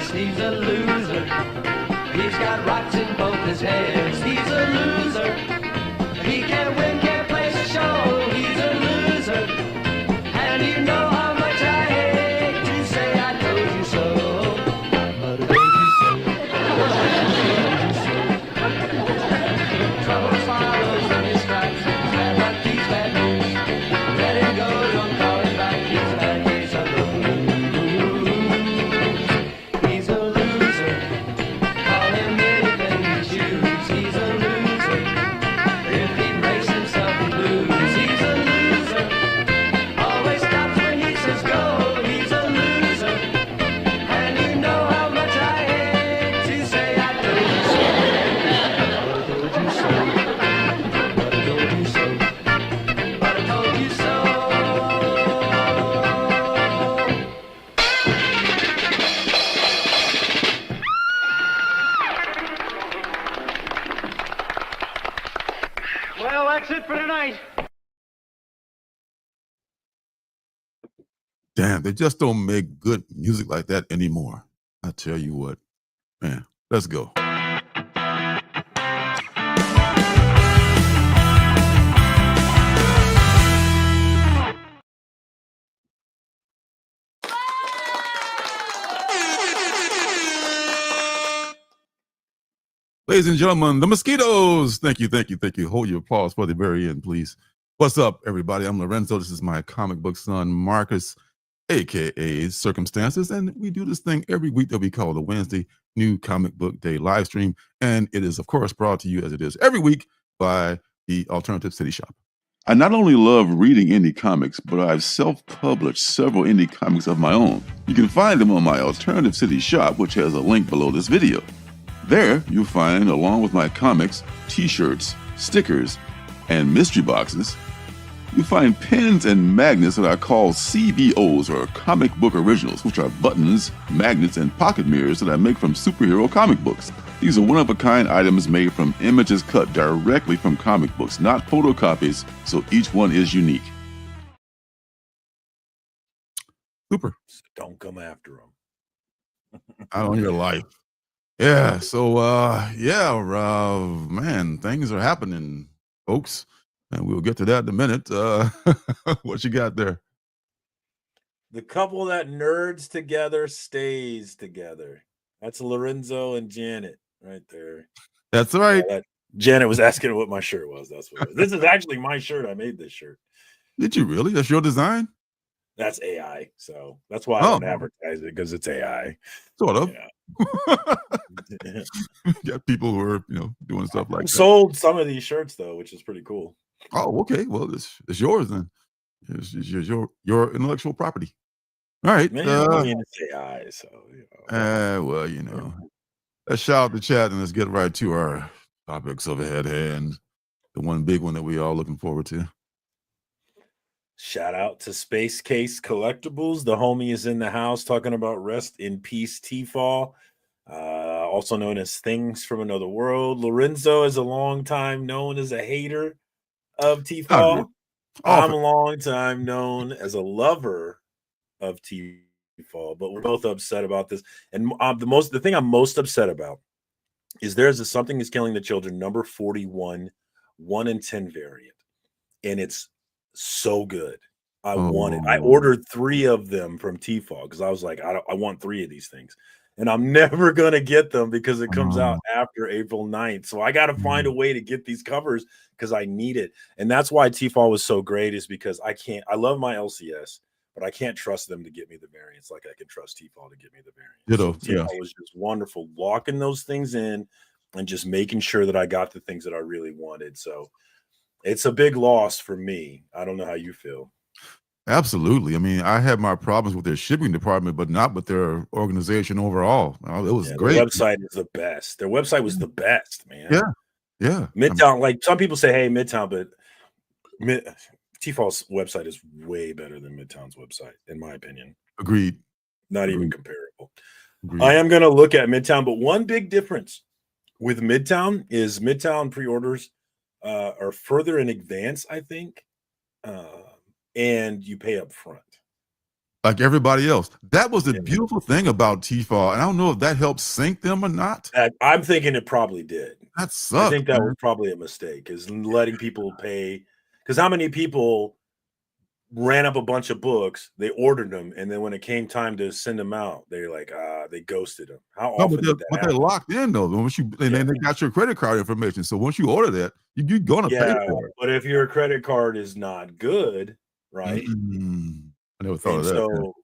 cares. He's a loser. He's got rocks in both his heads. He's a loser. He can't win, can't place a show. He's a loser. And you know how much I hate to say I told you so. But I told you so. Trouble follows and distractions. Bad luck, he's bad news. Let him go, don't call him back. He's a bad case of the blues. He's a loser. Call him anything you choose. He's a loser. If he breaks himself and lose, he's a loser. Always stops when he says go. He's a loser. And you know how much I hate to say I told you so. But I told you so. But I told you so. But I told you so. Well, that's it for tonight. Damn, they just don't make good music like that anymore. I tell you what, man, let's go. Ladies and gentlemen, the Mosquitos. Thank you, thank you, thank you. Hold your applause for the very end, please. What's up, everybody? I'm Lorenzo. This is my comic book son, Marcus, aka Circumstances, and we do this thing every week that we call the Wednesday New Comic Book Day live stream, and it is, of course, brought to you as it is every week by the Alternative City Shop. I not only love reading indie comics, but I've self-published several indie comics of my own. You can find them on my Alternative City Shop, which has a link below this video. There, you'll find, along with my comics, t-shirts, stickers, and mystery boxes, you'll find pins and magnets that I call CBOs, or comic book originals, which are buttons, magnets, and pocket mirrors that I make from superhero comic books. These are one-of-a-kind items made from images cut directly from comic books, not photocopies, so each one is unique. Super. Don't come after them. Out on your life. Yeah, so man, things are happening, folks, and we'll get to that in a minute. What you got there? The couple that nerds together stays together. That's Lorenzo and Janet right there. That's right. Janet was asking what my shirt was. That's what it was. This is actually my shirt. I made this shirt. Did you really? That's your design? That's AI. So that's why I don't advertise it, because it's AI. Sort of. Yeah. Got people who are, doing stuff like that. Sold some of these shirts though, which is pretty cool. Oh, okay. Well, it's yours then. It's your intellectual property. All right. Man, I mean, it's AI, so let's shout out the chat and let's get right to our topics of hand. The one big one that we all looking forward to. Shout out to Space Case Collectibles. The homie is in the house talking about Rest in Peace T-Fall, also known as Things from Another World. Lorenzo is a long time known as a hater of T-Fall. I'm a long time known as a lover of T-Fall, but we're both upset about this. And the thing I'm most upset about is there's a Something is Killing the Children number 41 1 in 10 variant, and it's so good. I want it. I ordered 3 of them from T-Fall because I was like, I want 3 of these things, and I'm never gonna get them because it comes out after April 9th. So I got to find a way to get these covers because I need it. And that's why T-Fall was so great, is because I love my LCS, but I can't trust them to get me the variants like I can trust T-Fall to get me the variants. T-Fall was just wonderful, locking those things in and just making sure that I got the things that I really wanted. So it's a big loss for me. I don't know how you feel. Absolutely. I mean, I had my problems with their shipping department, but not with their organization overall. It was great. Their website is the best. Their website was the best, man. Yeah. Midtown, like some people say, hey, Midtown, but T-Fall's website is way better than Midtown's website, in my opinion. Agreed. Not even comparable. I am going to look at Midtown, but one big difference with Midtown is Midtown pre-orders are further in advance, I think, and you pay up front. like everybody else. That was the Yeah. beautiful thing about T-Fall, and I don't know if that helped sync them or not. I'm thinking it probably did. That I sucks, think that man. was probably a mistake, is letting people pay. Because how many people ran up a bunch of books, they ordered them, and then when it came time to send them out, they're like, they ghosted them. How No, but often did that they're happen? locked in though. Once you and then they got your credit card information. So once you order that, you're gonna pay Yeah, for it. but if your credit card is not good, right? I never thought And of that. so,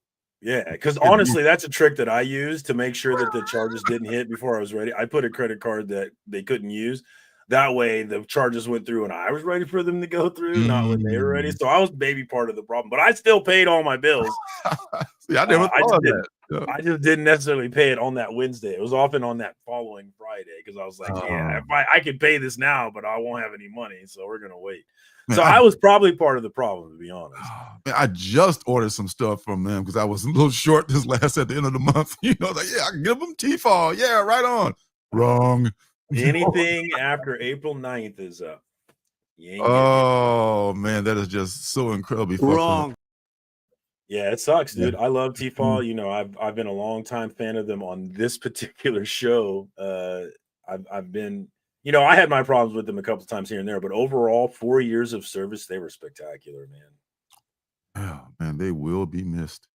yeah, because Yeah. honestly, that's a trick that I use to make sure that the charges didn't hit before I was ready. I put a credit card that they couldn't use. That way, the charges went through and I was ready for them to go through, not when they were ready. So I was maybe part of the problem, but I still paid all my bills. See, I never I thought just of didn't. that. Yeah. I just didn't necessarily pay it on that Wednesday. It was often on that following Friday because I was like, yeah, if I could pay this now, but I won't have any money, so we're gonna wait. Man, So I was probably part of the problem, to be honest. Man, I just ordered some stuff from them because I was a little short this last at the end of the month. You know, like, yeah, I can give them T-Fall. Yeah, right on. Wrong. Anything after April 9th is up. You ain't getting it. Oh man, that is just so incredibly fucked up. Wrong. Yeah, it sucks, dude. Yeah. I love T-Fall. You know, I've been a long time fan of them on this particular show. I've been, you know, I had my problems with them a couple times here and there, but overall, 4 years of service, they were spectacular, man. Yeah, man, they will be missed.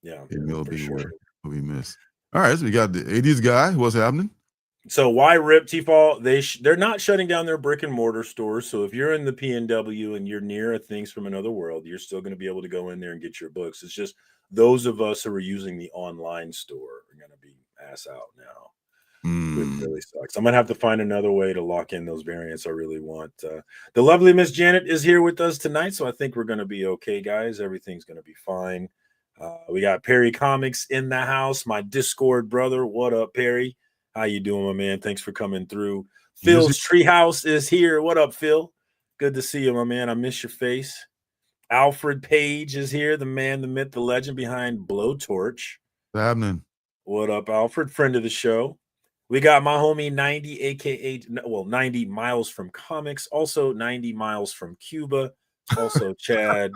Yeah, They will for be sure. will be missed. All right, so we got the 80s guy. What's happening? So why rip T-Fall? They're not shutting down their brick and mortar stores. So if you're in the PNW and you're near a Things from Another World, you're still going to be able to go in there and get your books. It's just those of us who are using the online store are going to be ass out now. Which really sucks. I'm gonna have to find another way to lock in those variants I really want. The lovely Miss Janet is here with us tonight, so I think we're gonna be okay, guys. Everything's gonna be fine. We got Perry Comics in the house, my Discord brother. What up, Perry? How you doing, my man? Thanks for coming through. Phil's Treehouse is here. What up, Phil? Good to see you, my man. I miss your face. Alfred Page is here, the man, the myth, the legend behind Blowtorch. What's happening? What up, Alfred? Friend of the show. We got my homie 90, aka 90 miles from comics, also 90 miles from Cuba, also Chad,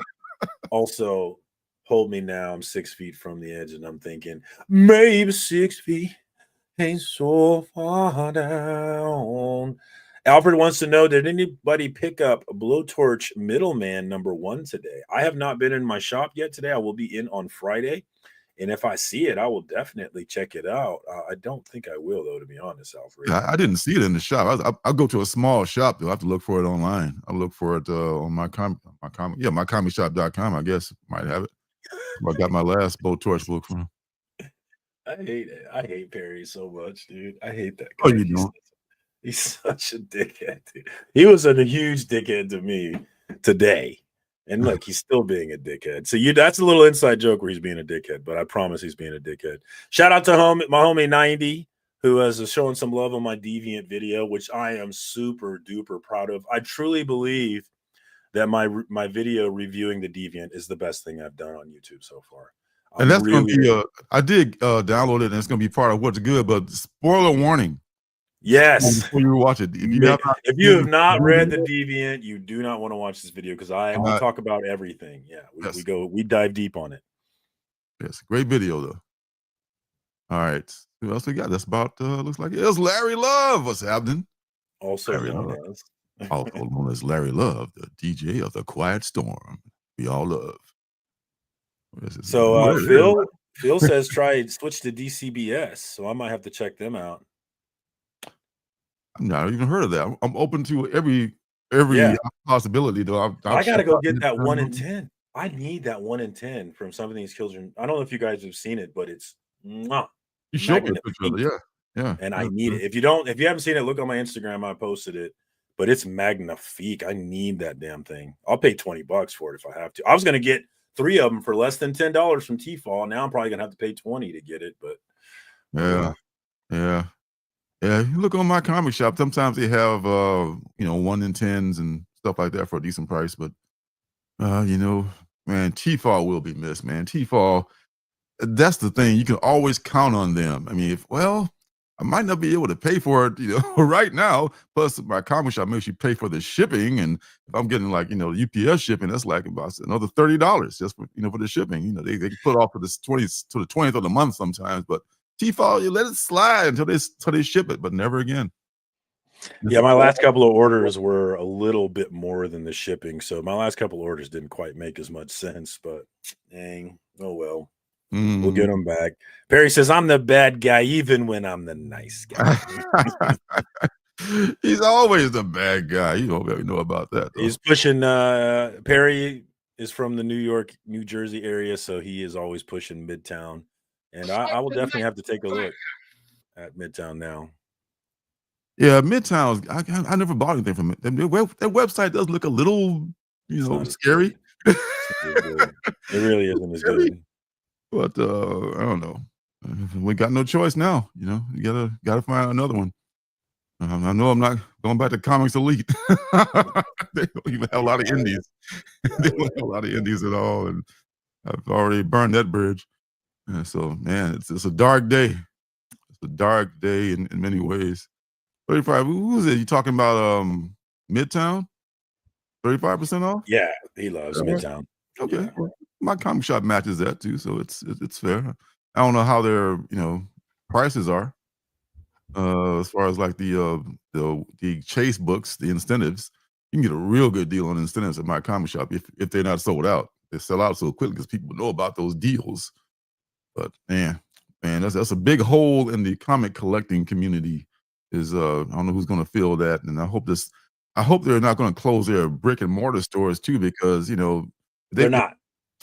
also hold me now. I'm 6 feet from the edge, and I'm thinking maybe 6 feet ain't so far down. Alfred wants to know, did anybody pick up Blowtorch Middleman #1 today? I have not been in my shop yet today. I will be in on Friday. And if I see it, I will definitely check it out. I don't think I will, though, to be honest, Alfred. I didn't see it in the shop. I'll go to a small shop, though. I have to look for it online. I'll look for it on mycomicshop.com, I guess. Might have it. I got my last Blowtorch book from. I hate it. I hate Perry so much, dude. I hate that guy. Oh, you don't? He's such a dickhead, dude. He was a huge dickhead to me today. And look, he's still being a dickhead. So that's a little inside joke where he's being a dickhead, but I promise he's being a dickhead. Shout out to my homie 90, who is showing some love on my Deviant video, which I am super duper proud of. I truly believe that my video reviewing the Deviant is the best thing I've done on YouTube so far. And that's going to be I did download it, and it's going to be part of what's good, but spoiler warning. Yes. Before you watch it, if you have not read the Deviant, you do not want to watch this video because we talk about everything. Yeah, we dive deep on it. Yes, great video though. All right, who else we got? That's about looks like it's Larry Love. What's happening? Also known as Larry Love, the DJ of the Quiet Storm. We all love. So Phil says switch to DCBS, so I might have to check them out. I've not even heard of that. I'm open to every possibility, though. I gotta go get that 1 in 10. I need that 1 in 10 from some of these children. I don't know if you guys have seen it, but it's you showed me a picture of it, yeah. And I need it. If you haven't seen it, look on my Instagram. I posted it, but it's magnifique. I need that damn thing. I'll pay $20 for it if I have to. I was gonna get 3 of them for less than $10 from T-Fall. Now I'm probably gonna have to pay $20 to get it, but yeah. You look on my comic shop. Sometimes they have 1 in 10s and stuff like that for a decent price. But man, T-Fall will be missed, man. T-Fall, that's the thing. You can always count on them. I mean, I might not be able to pay for it, right now. Plus, my comic shop makes you pay for the shipping, and if I'm getting like UPS shipping, that's like about another $30 just for the shipping. They can put off for this 20th to the 20th of the month sometimes, but T-Fal, you let it slide until they ship it, but never again. Yeah, my last couple of orders were a little bit more than the shipping, so my last couple of orders didn't quite make as much sense, but dang, oh well. We'll get them back. Perry says, I'm the bad guy, even when I'm the nice guy. He's always the bad guy. You don't know about that, though. He's pushing Perry is from the New York, New Jersey area, so he is always pushing Midtown. And I will definitely have to take a look at Midtown now. Yeah, Midtown. I never bought anything from it. Their website does look a little, scary. It really isn't as good. But I don't know. We got no choice now. You gotta find another one. I know I'm not going back to Comics Elite. They don't even have a lot of indies. They don't have a lot of indies at all, and I've already burned that bridge. And so, man, it's a dark day. It's a dark day in many ways. 35. Who's it? You talking about Midtown? 35% off? Yeah, he loves Midtown. Okay. Yeah. Well, my comic shop matches that too, so it's fair. I don't know how their prices are. As far as like the chase books, the incentives, you can get a real good deal on incentives at my comic shop if they're not sold out. They sell out so quickly because people know about those deals. But man, that's a big hole in the comic collecting community. I don't know who's going to fill that, and I hope they're not going to close their brick and mortar stores too, because they're not.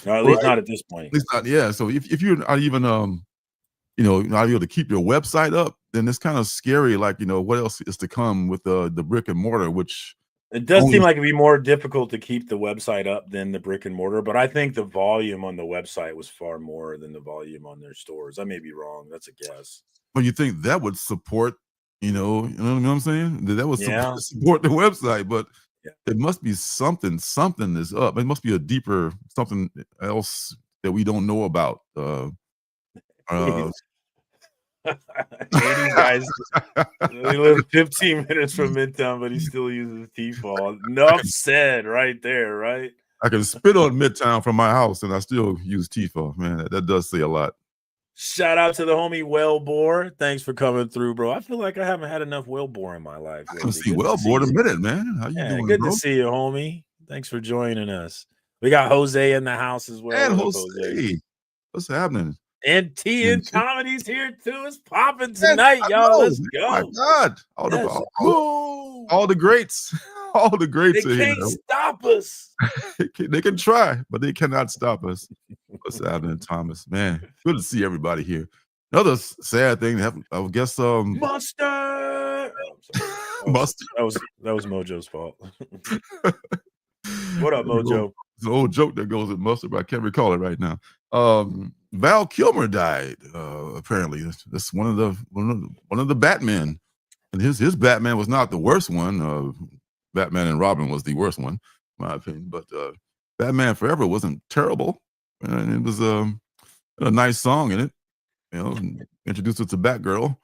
No, at least not at this point. At least not, yeah. So if you're not even not able to keep your website up, then it's kind of scary. Like what else is to come with the brick and mortar, which it does seem like it'd be more difficult to keep the website up than the brick and mortar, but I think the volume on the website was far more than the volume on their stores. I may be wrong. That's a guess. But you think that would support, you know what I'm saying? That would Yeah. support the website, but it must be something is up. It must be a deeper something else that we don't know about. 80s guys, he lives 15 minutes from Midtown, but he still uses T-Fall. Enough said right there, right? I can spit on Midtown from my house and I still use T-Fall. Man, that does say a lot. Shout out to the homie Wellbore. Thanks for coming through, bro. I feel like I haven't had enough Wellbore in my life. I haven't seen Wellbore in a minute, man. How you doing, good bro? to see you, homie. Thanks for joining us. We got Jose in the house as well. And Jose. What's happening? And TN Comedy's here too. It's popping tonight, y'all. Let's go. Oh my God. All the greats. All the greats they are can't here. Stop us. They can try, but they cannot stop us. What's happening, Thomas? Man, good to see everybody here. Another sad thing, I guess Mustard. Mustard. That was Mojo's fault. What up, Mojo? It's an old joke that goes with Mustard, but I can't recall it right now. Val Kilmer died. Apparently, that's one of the Batman, and his Batman was not the worst one. Batman and Robin was the worst one, in my opinion. But Batman Forever wasn't terrible, and it was a nice song in it. Introduced us to Batgirl.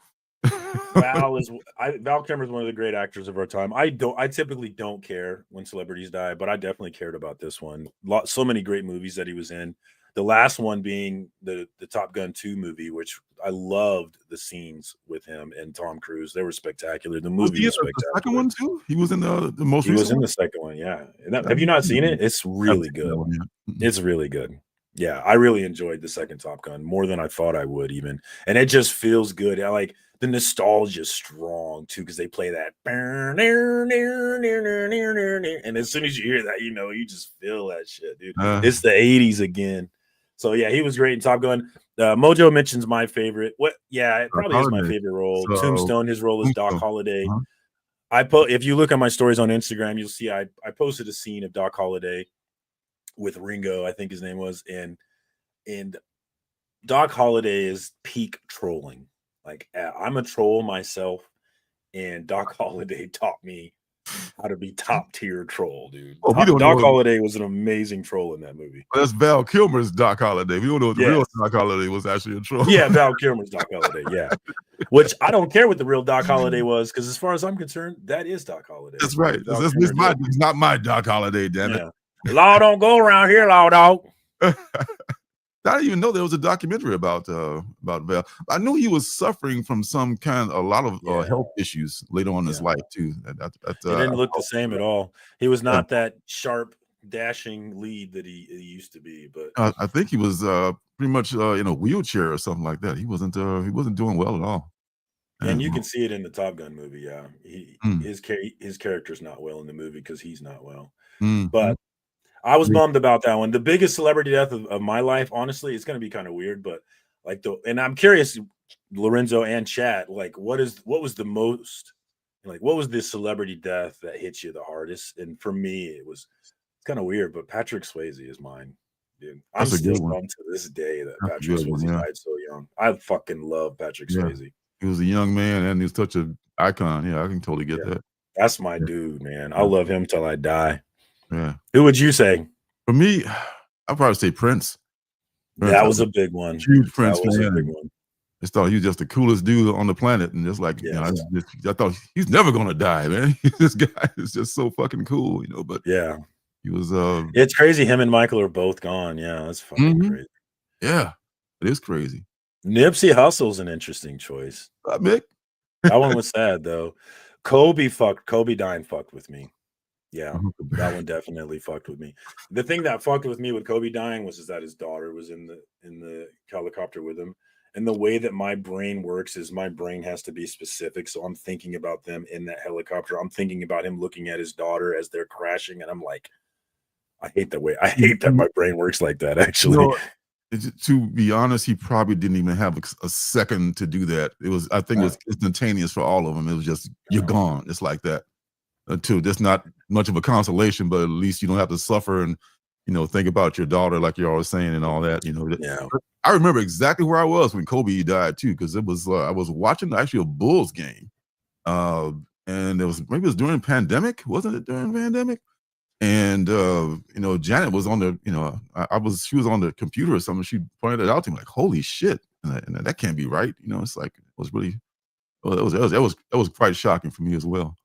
Val Kilmer is one of the great actors of our time. I typically don't care when celebrities die, but I definitely cared about this one. So many great movies that he was in. The last one being the Top Gun 2 movie, which I loved the scenes with him and Tom Cruise. They were spectacular. The movie was spectacular. The second one too? He was in the most He was in the second one, yeah. Have you not seen it? It's really good. It's really good. Yeah, I really enjoyed the second Top Gun more than I thought I would even. And it just feels good. I like the nostalgia is strong too, because they play that. And as soon as you hear that, you just feel that shit, dude. It's the 80s again. So yeah, he was great in Top Gun. Mojo mentions my favorite. It probably is my favorite role. Tombstone, his role is Doc Holliday. If you look at my stories on Instagram, you'll see I posted a scene of Doc Holliday with Ringo, I think his name was, and Doc Holliday is peak trolling. Like, I'm a troll myself, and Doc Holliday taught me How to be top tier troll, dude. Oh, we don't Doc know. Holliday was an amazing troll in that movie. That's Val Kilmer's Doc Holliday. We don't know if the real Yes. Doc Holliday was actually a troll. Yeah, Val Kilmer's Doc Holliday. Yeah. Which I don't care what the real Doc Holliday was, because as far as I'm concerned, that is Doc Holliday. That's right. Val It's Kilmer did. it's not my Doc Holliday, damn it. Yeah. Law don't go around here, law dog. I didn't even know there was a documentary about Val. I knew he was suffering from a lot of health issues later on in his life too. It didn't look the same at all. He was not that sharp, dashing lead that he used to be. But I think he was pretty much in a wheelchair or something like that. He wasn't doing well at all. And you can see it in the Top Gun movie. Yeah, his character's not well in the movie because he's not well. But I was bummed about that one. The biggest celebrity death of my life, honestly, it's going to be kind of weird, but and I'm curious, Lorenzo and chat, like, what was the most, like, what was the celebrity death that hit you the hardest? And for me, it's kind of weird, but Patrick Swayze is mine, dude. I'm still bummed to this day that Patrick Swayze died so young. I fucking love Patrick Swayze. He was a young man and he was such an icon. Yeah, I can totally get that. That's my dude, man. I love him till I die. Yeah. Who would you say? For me, I'd probably say Prince. That was a big one. Huge Prince fan. A big one. I thought he was just the coolest dude on the planet, and just like I thought he's never gonna die, man. This guy is just so fucking cool, But yeah, he was. It's crazy. Him and Michael are both gone. Yeah, that's fucking crazy. Yeah, it is crazy. Nipsey Hussle's an interesting choice. Mick. That one was sad though. Kobe dying fucked with me. Yeah, that one definitely fucked with me. The thing that fucked with me with Kobe dying was that his daughter was in the helicopter with him. And the way that my brain works is my brain has to be specific. So I'm thinking about them in that helicopter. I'm thinking about him looking at his daughter as they're crashing. And I'm like, I hate that my brain works like that, actually. To be honest, he probably didn't even have a second to do that. I think it was instantaneous for all of them. It was just, you're gone. It's like that. Too. That's not much of a consolation, but at least you don't have to suffer and think about your daughter like you're always saying and all that. Yeah. I remember exactly where I was when Kobe died too, because it was I was watching actually a Bulls game, and maybe it was during pandemic, wasn't it during pandemic? And Janet was on the she was on the computer or something. She pointed it out to me like, holy shit, and that can't be right. It's like it was really that was quite shocking for me as well.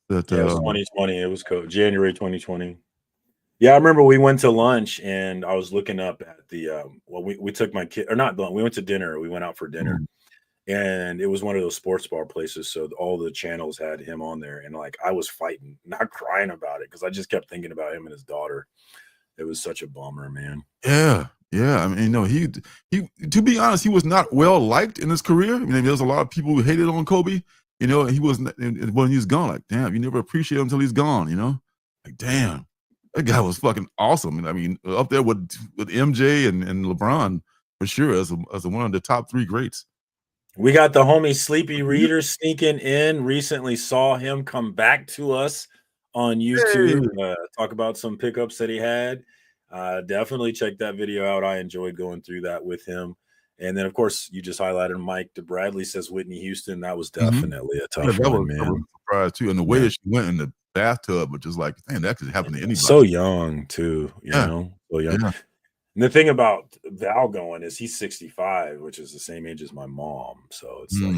That, it was 2020. It was January 2020. Yeah, I remember we went to lunch and I was looking up at the we took my kid, or not lunch, we went to dinner. We went out for dinner, and it was one of those sports bar places. So all the channels had him on there, and like I was fighting, not crying about it, because I just kept thinking about him and his daughter. It was such a bummer, man. Yeah. I mean, he to be honest, he was not well liked in his career. I mean, there's a lot of people who hated on Kobe. He wasn't, when he was gone, like, damn, you never appreciate him until he's gone, like, damn, that guy was fucking awesome. I mean, up there with MJ and LeBron for sure as one of the top 3 greats. We got the homie Sleepy Reader sneaking in. Recently saw him come back to us on YouTube, talk about some pickups that he had. Definitely check that video out. I enjoyed going through that with him. And then, of course, you just highlighted Mike DeBradley says Whitney Houston. That was definitely a tough one, man. That was a surprise, too. And the way that she went in the bathtub, which is like, man, that could happen to anybody. So young, too, you know? So young. Yeah. And the thing about Val going is he's 65, which is the same age as my mom. So it's like,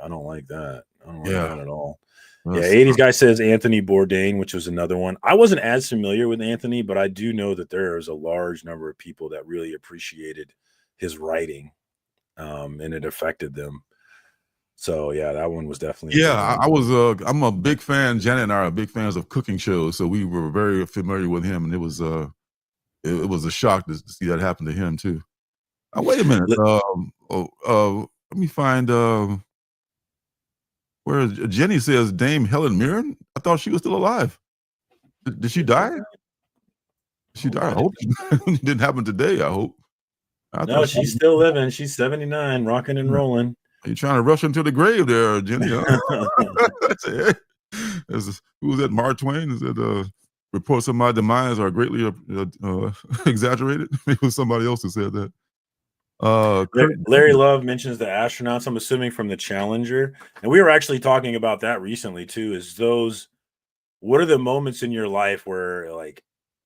I don't like that. I don't like that at all. Yeah, 80s guy says Anthony Bourdain, which was another one. I wasn't as familiar with Anthony, but I do know that there is a large number of people that really appreciated his writing, and it affected them. So yeah, that one was definitely. Yeah, I'm a big fan. Janet and I are big fans of cooking shows, so we were very familiar with him, and it was a shock to see that happen to him too. Wait a minute. Let me find where Jenny says Dame Helen Mirren. I thought she was still alive. Did she die? She died. I hope it didn't happen today. I hope. No, she's still living. She's 79, rocking and rolling. Are you trying to rush into the grave there, Jenny? Who was that? Mark Twain? Is that reports of my demise are greatly exaggerated? It was somebody else who said that. Larry Love mentions the astronauts, I'm assuming from the Challenger. And we were actually talking about that recently too, is what are the moments in your life where like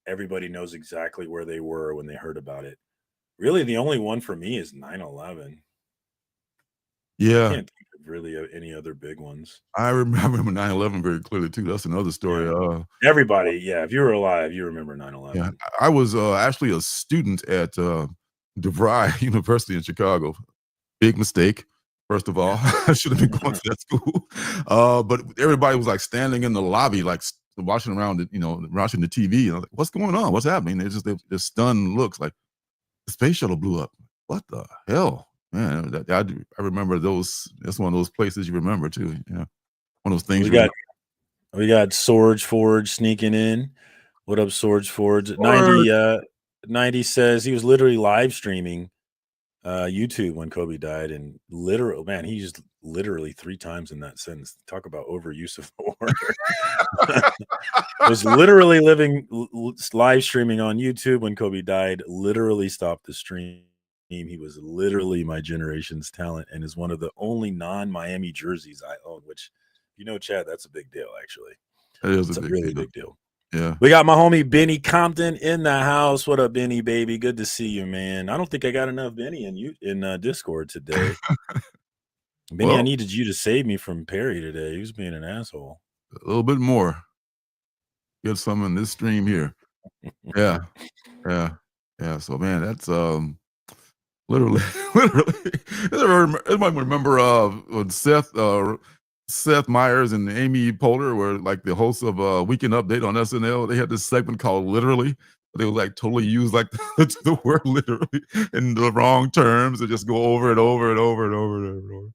everybody knows exactly where they were when they heard about it? Really, the only one for me is 9/11. I Yeah, can't think of really any other big ones. I remember 9/11 very clearly too. That's another story. Everybody, yeah, if you were alive, you remember Yeah, 9/11. I was actually a student at DeVry University in Chicago. Big mistake. First of all, I should have been going to that school. But everybody was like standing in the lobby, like watching around, watching the TV. And I was like, "What's going on? What's happening?" They're stunned looks, like the space shuttle blew up. What the hell, man? I remember those. That's one of those places you remember too. Yeah, one of those things We you got remember. we got Swords Forge sneaking in. What up, Swords Forge? Word. 90 says he was literally live streaming YouTube when Kobe died, and he used literally 3 times in that sentence. Talk about overuse of the word. Was literally live streaming on YouTube when Kobe died. Literally stopped the stream. He was literally my generation's talent, and is one of the only non-Miami jerseys I own. Which, Chad, that's a big deal. Actually, That is a it's a big really deal. big deal. Yeah. We got my homie Benny Compton in the house. What up, Benny, baby? Good to see you, man. I don't think I got enough Benny in Discord today. Benny, I Well, needed you to save me from Perry today. He was being an asshole. a little bit more. Get some in this stream here. Yeah. Yeah. Yeah. So man, that's literally literally. Everybody remember when Seth Meyers and Amy Poehler were like the hosts of Weekend Update on SNL. They had this segment called Literally. They would like totally use like the word literally in the wrong terms and just go over and over and over and over and over and over.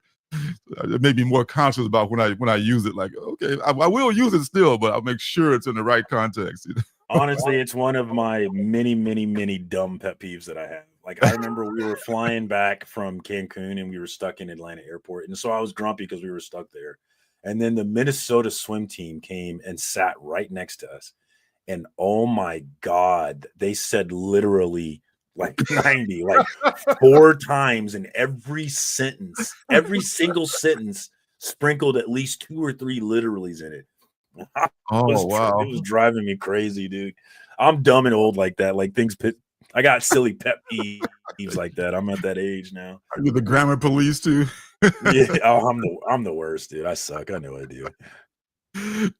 It made me more conscious about when I use it. Like, okay, I will use it still, but I'll make sure it's in the right context. Honestly, it's one of my many, many, many dumb pet peeves that I have. Like, I remember we were flying back from Cancun and we were stuck in Atlanta airport. And so I was grumpy because we were stuck there. And then the Minnesota swim team came and sat right next to us. And oh my God, they said literally like 90, like 4 times in every sentence, every single sentence sprinkled at least 2 or 3 literallys in it. Oh wow! It was driving me crazy, dude. I'm dumb and old like that. Like I got silly pet peeves like that. I'm at that age now. Are you the grammar police too? Yeah, oh, I'm the worst, dude. I suck. I know I do.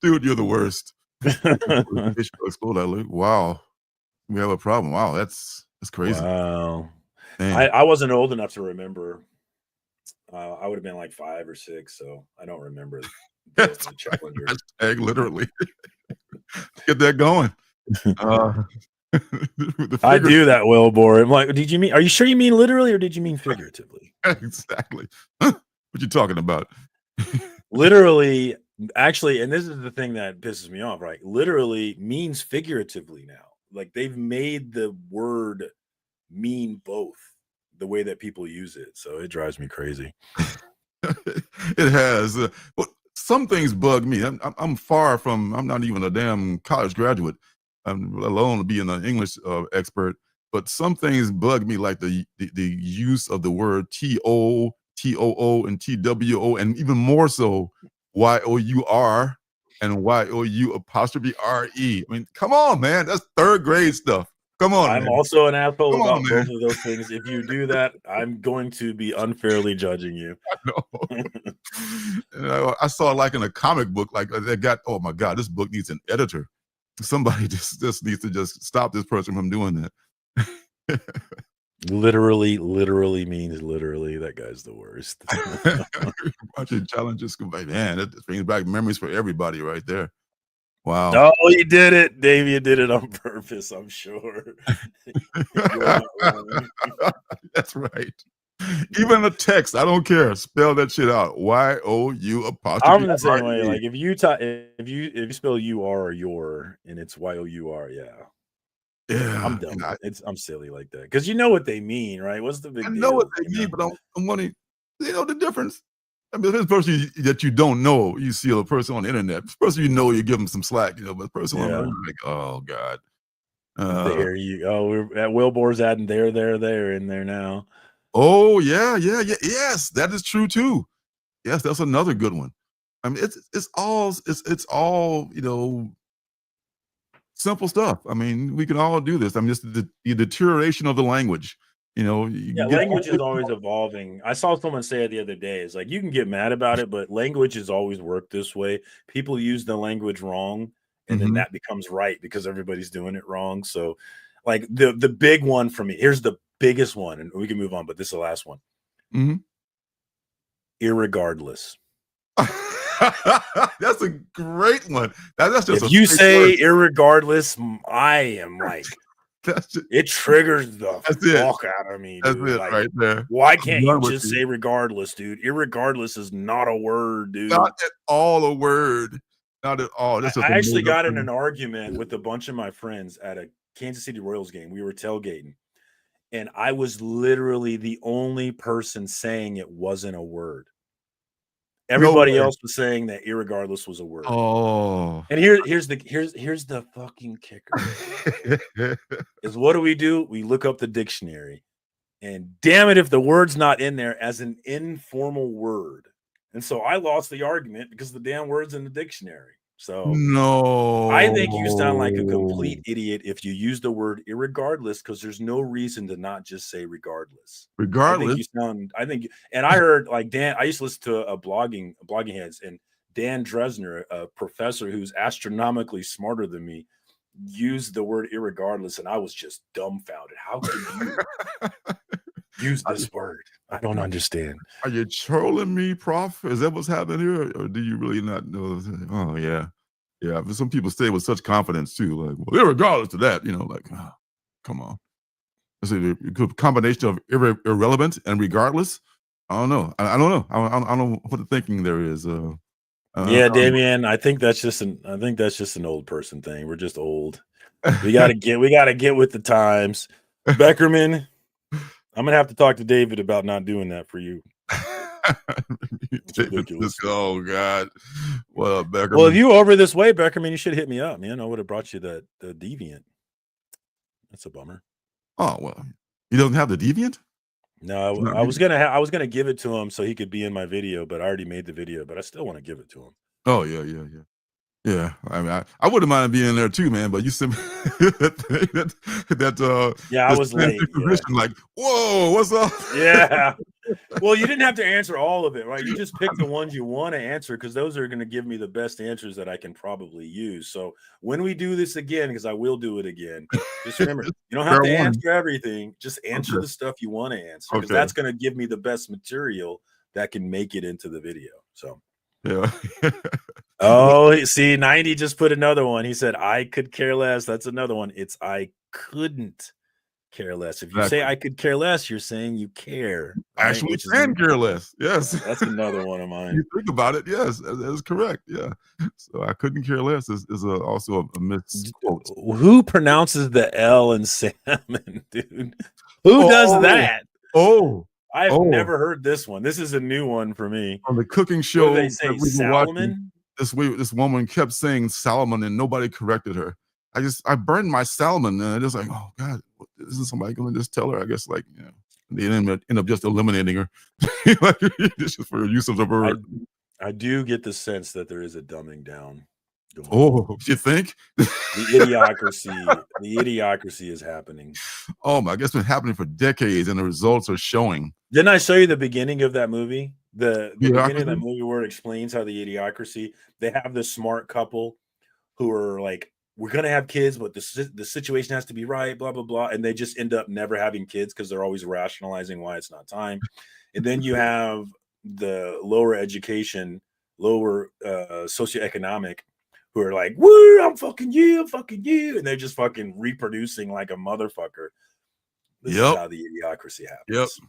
Dude, you're the worst. Wow, we have a problem. Wow, that's crazy. Wow. Man. I wasn't old enough to remember. I would have been like 5 or 6, so I don't remember the Challenger. Hashtag literally. Get that going. I do that, Wilbur. I'm like, are you sure you mean literally or did you mean figuratively? Exactly. What you talking about? Literally, actually, and this is the thing that pisses me off, right? Literally means figuratively now. Like they've made the word mean both the way that people use it. So it drives me crazy. It has. Well, some things bug me. I'm far from. I'm not even a damn college graduate, let alone being an English expert. But some things bug me, like the use of the word TO, TOO, and TWO, and even more so YOUR and YOU''RE. I mean, come on, man. That's 3rd grade stuff. Come on, I'm man. also an asshole Come about on, both man. of those things. If you do that, I'm going to be unfairly judging you. No. And I saw like in a comic book, like they got, oh my God, this book needs an editor. Somebody just needs to just stop this person from doing that. Literally means literally. That guy's the worst. Watching challenges, man, it brings back memories for everybody right there. Wow. Oh, you did it. Davey did it on purpose, I'm sure. You're not wrong. That's right. Even a text, I don't care. Spell that shit out. YOU''. I'm the same way. Like if you spell UR or your and it's YOUR, yeah. Yeah. I'm dumb. I'm silly like that. Because you know what they mean, right? What's the big I deal? know what they mean, but I'm wondering, the difference. I mean, this person that you don't know, you see a person on the internet. This person you know, you give them some slack, but the person online, like, oh God. There you go. We're at Wilbur's adding there in there now. Oh yeah, yeah, yeah. Yes, that is true too. Yes, that's another good one. I mean, it's all simple stuff. I mean, we can all do this. I mean, just the deterioration of the language. You Yeah, can get language is always evolving. I saw someone say it the other day. It's like you can get mad about it, but language has always worked this way. People use the language wrong, and then Mhm, that becomes right because everybody's doing it wrong. So, like the big one for me, here's the biggest one, and we can move on, but this is the last one. mhm. Irregardless. That's a great one. That's just If a you big word. say irregardless, I am like That's just, it triggers the that's it. fuck out of me, That's dude. it Like, right there. why I'm can't you done with just you. say regardless, dude? Irregardless is not a word, Not dude. at all a word. Not at all. That's just I a actually made up got in thing. an argument with a bunch of my friends at a Kansas City Royals game. We were tailgating, and I was literally the only person saying it wasn't a word. No Everybody way. else was saying that irregardless was a word. Oh. And here's the fucking kicker is what do? We look up the dictionary. And damn it if the word's not in there as an informal word. And so I lost the argument because the damn word's in the dictionary. So I think you sound like a complete No. idiot if you use the word irregardless because there's no reason to not just say regardless. Regardless. And I heard like Dan, I used to listen to a blogging heads, and Dan Dresner, a professor who's astronomically smarter than me, used the word irregardless, and I was just dumbfounded. How can you use this word? I don't understand. Are you trolling me, Prof? Is that what's happening here, or do you really not know? Oh yeah, yeah. But some people say it with such confidence too, like, well, regardless of that, like, oh, come on. It's a combination of irrelevant and regardless. I don't know. I don't know. I don't know what the thinking there is. I Yeah, don't Damien, I think that's just an old person thing. We're just old. We gotta get with the times. Beckerman, I'm gonna have to talk to David about not doing that for you. It's David, ridiculous. oh God, what up, Beckerman? Well, if you were over this way, Beckerman, you should hit me up, man. I would have brought you the deviant. That's a bummer. Oh well, he doesn't have the deviant. No, Not I me. was gonna give it to him so he could be in my video, but I already made the video. But I still want to give it to him. Oh yeah, yeah, yeah. Yeah, I mean, I wouldn't mind being in there too, man. But you sent me Yeah, I this was late. transition Yeah, position, like, whoa, what's up? yeah. Well, you didn't have to answer all of it, right? You just pick the ones you want to answer because those are going to give me the best answers that I can probably use. So when we do this again, because I will do it again, just remember you don't have Fair to warning. answer everything. Just answer Okay, the stuff you want to answer because okay, that's going to give me the best material that can make it into the video. So. yeah. Oh, see, 90 just put another one. He said, I could care less. That's another one. It's I couldn't care less. If you say Exactly. I could care less, you're saying you care, right? Actually, Which is can care less. yeah, Yes, that's another one of you mine. think about it. Yes, that is correct. Yeah. So I couldn't care less is also a misquote. Who pronounces the L in salmon, dude? Who does Oh, that? oh, I've oh! never heard this one. This is a new one for me. On the cooking What do they show that say? we were watching, Salmon? this woman kept saying salmon and nobody corrected her. I burned my salmon and I just like, oh God, isn't somebody going to just tell her? I guess like, they end up just eliminating her. Like, just for use of the word. I do get the sense that there is a dumbing down going on. Oh, you think? The idiocracy is happening. Oh my, I guess it's been happening for decades and the results are showing. Didn't I show you the beginning of that movie? The beginning of that Idiocracy? movie where it explains how the idiocracy, they have this smart couple who are like, we're gonna have kids, but the situation has to be right, blah blah blah, and they just end up never having kids because they're always rationalizing why it's not time. And then you have the lower education, lower socioeconomic, who are like, "Woo, I'm fucking you," and they're just fucking reproducing like a motherfucker. This is Yep. how the idiocracy Yep. happens.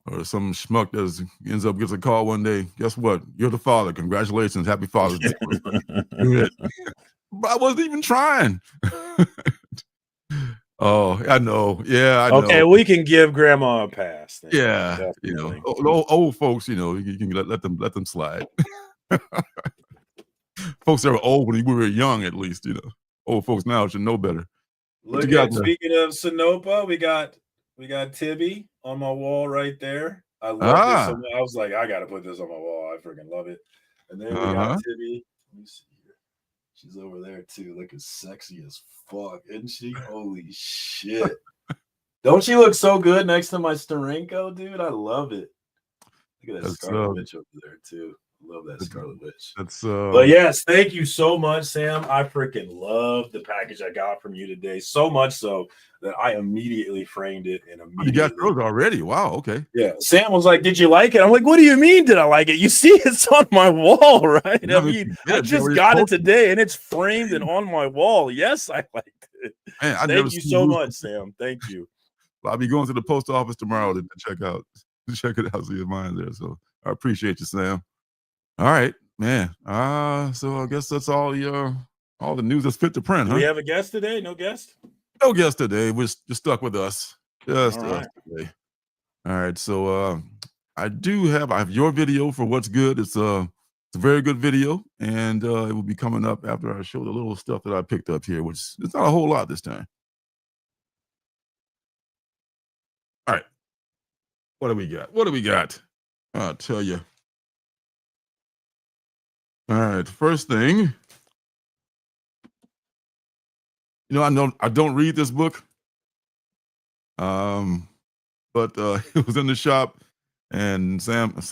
Or some schmuck that ends up gets a call one day. Guess what? You're the father. Congratulations. Happy Father's Day. Good. But I wasn't even trying. Oh, I know. Yeah, I Okay, know. we can give grandma a pass. Then. Yeah, Definitely. old folks, you can let them slide. Folks that were old when we were young, at least, Old folks now should know better. What Look you got at there? speaking of Sinopa, we got Tibby. on my wall right there. I love this. Ah, So I was like, I got to put this on my wall. I freaking love it. And then we got uh-huh. Tibby. Let me see here. She's over there too, looking sexy as fuck, isn't she? Holy shit. Don't she look so good next to my Steranko, dude? I love it. Look at that That's Scarlet Witch over there too. I love that Scarlet Witch. that's But yes, thank you so much, Sam. I freaking love the package I got from you today. So much so that I immediately framed it and you got immediately. those already. Wow, okay. Yeah, Sam was like, "Did you like it?" I'm like, "What do you mean? Did I like it? You see, it's on my wall, right? Yeah, I but mean, you I did. You just already got it posted it. today, and it's framed and on my wall. Yes, I liked it. Man, I've never Thank you seen so Bruce. much, Sam. Thank you. I'll be going to the post office tomorrow to check it out, see if mine's there. So I appreciate you, Sam. All right, man. So I guess that's all the news that's fit to print, Do huh? we have a guest today? No guest? No guest today. We're just stuck with us. Just All us right. today. All right. So I have your video for what's good. It's a very good video, and it will be coming up after I show the little stuff that I picked up here, which it's not a whole lot this time. All right. What do we got? What do we got? I'll tell you. All right. First thing, I don't read this book. But it was in the shop, and Frank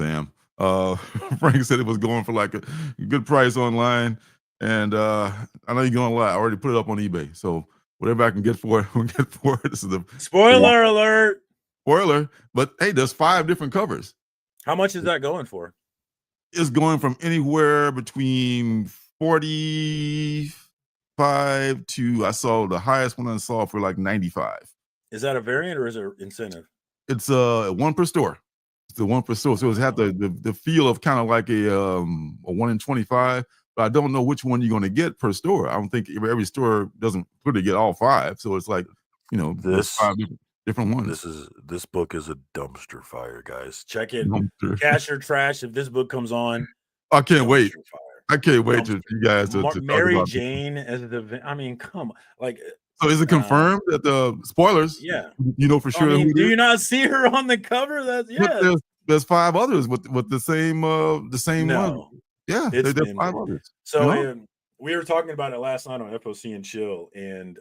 said it was going for like a good price online. And I know you're gonna lie, I already put it up on eBay. So whatever I can get for it, we'll get for it. This is the Spoiler alert. spoiler. But hey, there's 5 different covers. How much is that going for? It's going from anywhere between 45 to I saw the highest one I saw for like 95. Is that a variant or is it incentive? It's 1 per store. It's the 1 per store. So it's had the feel of kind of like a 1 in 25. But I don't know which one you're going to get per store. I don't think every store doesn't really get all 5. So it's like, there's 5 different ones. This book is a dumpster fire, guys. Check it. Dumpster. Cash or trash. If this book comes on, I can't wait. dumpster fire. I can't wait Dumpster. for you guys to talk Mary about Jane as the. I mean, come on. Like, so is it confirmed that the spoilers? Yeah. You know for sure. I mean, who it do is? you not see her on the cover? That's But there's 5 others with the same one. Yeah, it's there's been 5 good. others. So we were talking about it last night on FOC and Chill, and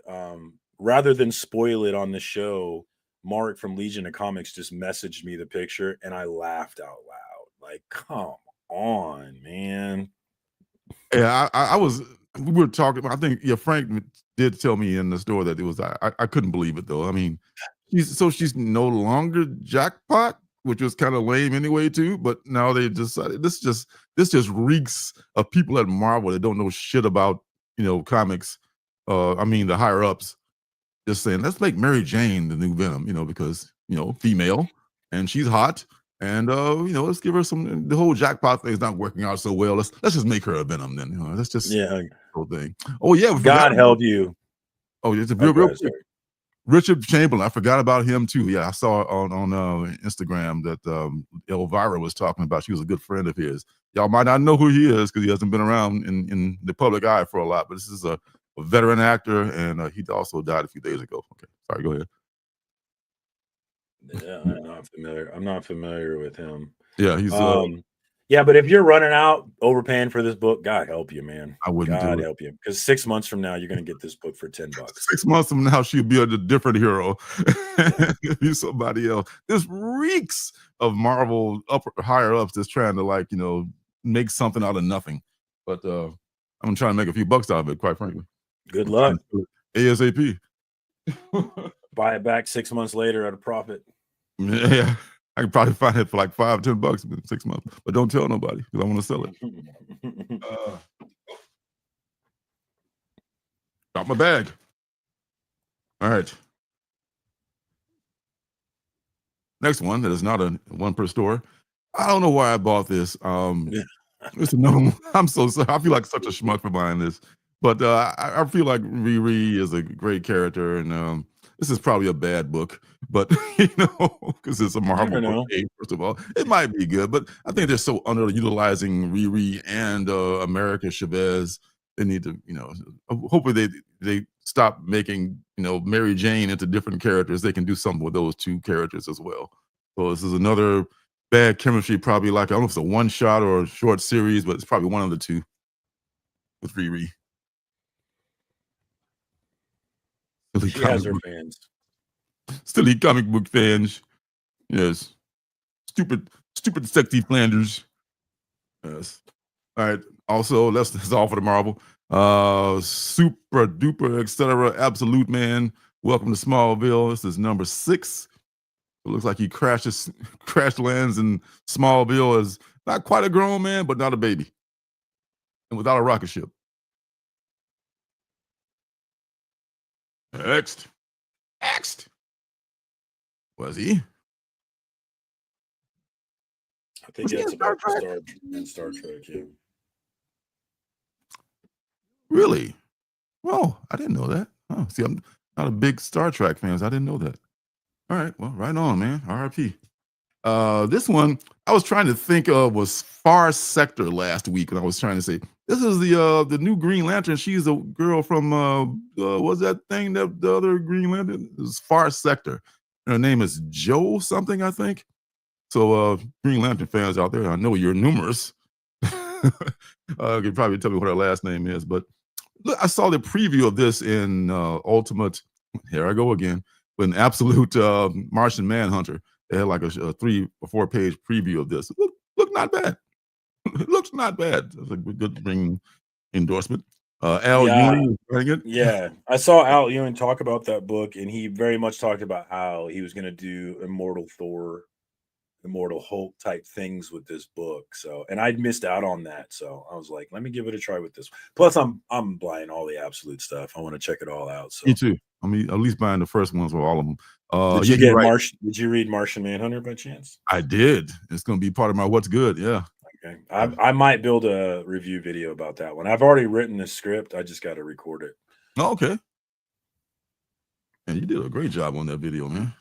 rather than spoil it on the show, Mark from Legion of Comics just messaged me the picture, and I laughed out loud. Like, come on, man. Yeah, we were talking. I think Frank did tell me in the store that it was. I couldn't believe it though. I mean, she's no longer Jackpot, which was kind of lame anyway too. But now they decided this just reeks of people at Marvel that don't know shit about comics. I mean the higher ups just saying let's make Mary Jane the new Venom, because female and she's hot. And let's give her some. The whole Jackpot thing is not working out so well. Let's just make her a Venom then. That's just whole thing. Oh yeah, God help you. Oh, it's a real quick. Richard Chamberlain. I forgot about him too. Yeah, I saw on Instagram that Elvira was talking about. She was a good friend of his. Y'all might not know who he is because he hasn't been around in the public eye for a lot. But this is a veteran actor, and he also died a few days ago. Okay, sorry. Go ahead. Yeah, I'm not familiar with him. Yeah, he's yeah, but if you're running out overpaying for this book, God help you, man. I wouldn't God do it. help you. Because 6 months from now, you're gonna get this book for $10. 6 months from now, she'll be a different hero. Be somebody else. This reeks of Marvel higher ups that's trying to make something out of nothing. But I'm trying to make a few bucks out of it, quite frankly. Good luck. ASAP. Buy it back 6 months later at a profit. Yeah, I can probably find it for like $5-10 in 6 months, but don't tell nobody because I want to sell it. Got my bag. All right. Next one that is not a 1 per store. I don't know why I bought this. It's another one. I'm so sorry. I feel like such a schmuck for buying this, but I feel like Riri is a great character, and this is probably a bad book, but because it's a Marvel book. First of all, it might be good, but I think they're so underutilizing Riri and America Chavez. They need to, hopefully they stop making, Mary Jane into different characters, they can do something with those two characters as well. So this is another bad chemistry, probably like, I don't know if it's a one shot or a short series, but it's probably one of the two with Riri. Silly She has comic her book, fans. silly comic book fans. Yes. Stupid sexy Flanders. Yes. All right. Also, that's all for the Marvel. Super duper, etc. Absolute man. Welcome to Smallville. This is number 6. It looks like he crash lands in Smallville as not quite a grown man, but not a baby. And without a rocket ship. Next. Was he? I think Was he in that's Star about the Trek? Star Trek. Yeah. Really? Well, I didn't know that. Oh, see, I'm not a big Star Trek fan, so I didn't know that. All right, well, right on, man. RIP. This one I was trying to think of was Far Sector last week, and I was trying to say this is the new Green Lantern. She's a girl from what's that thing that the other Green Lantern is Far Sector. And her name is Joe something, I think. So Green Lantern fans out there, I know you're numerous. You can probably tell me what her last name is, but look, I saw the preview of this in Ultimate. Here I go again. With an absolute Martian Manhunter. They had like a 3 or 4 page preview of this. Look not bad. It looks not bad. That's a good ring endorsement. Al Yeah. Ewing is writing it. Yeah, I saw Al Ewing talk about that book, and he very much talked about how he was going to do Immortal Thor, Immortal Hulk type things with this book. So, and I'd missed out on that, so I was like, let me give it a try with this. Plus, I'm buying all the Absolute stuff. I want to check it all out. So, Me too. I mean, at least buying the first ones with all of them. did Yeah, you you're get right. Did you read Martian Manhunter by chance? I did. It's going to be part of my what's good. Yeah. Okay, I might build a review video about that one. I've already written the script. I just got to record it. Oh, okay. And you did a great job on that video, man.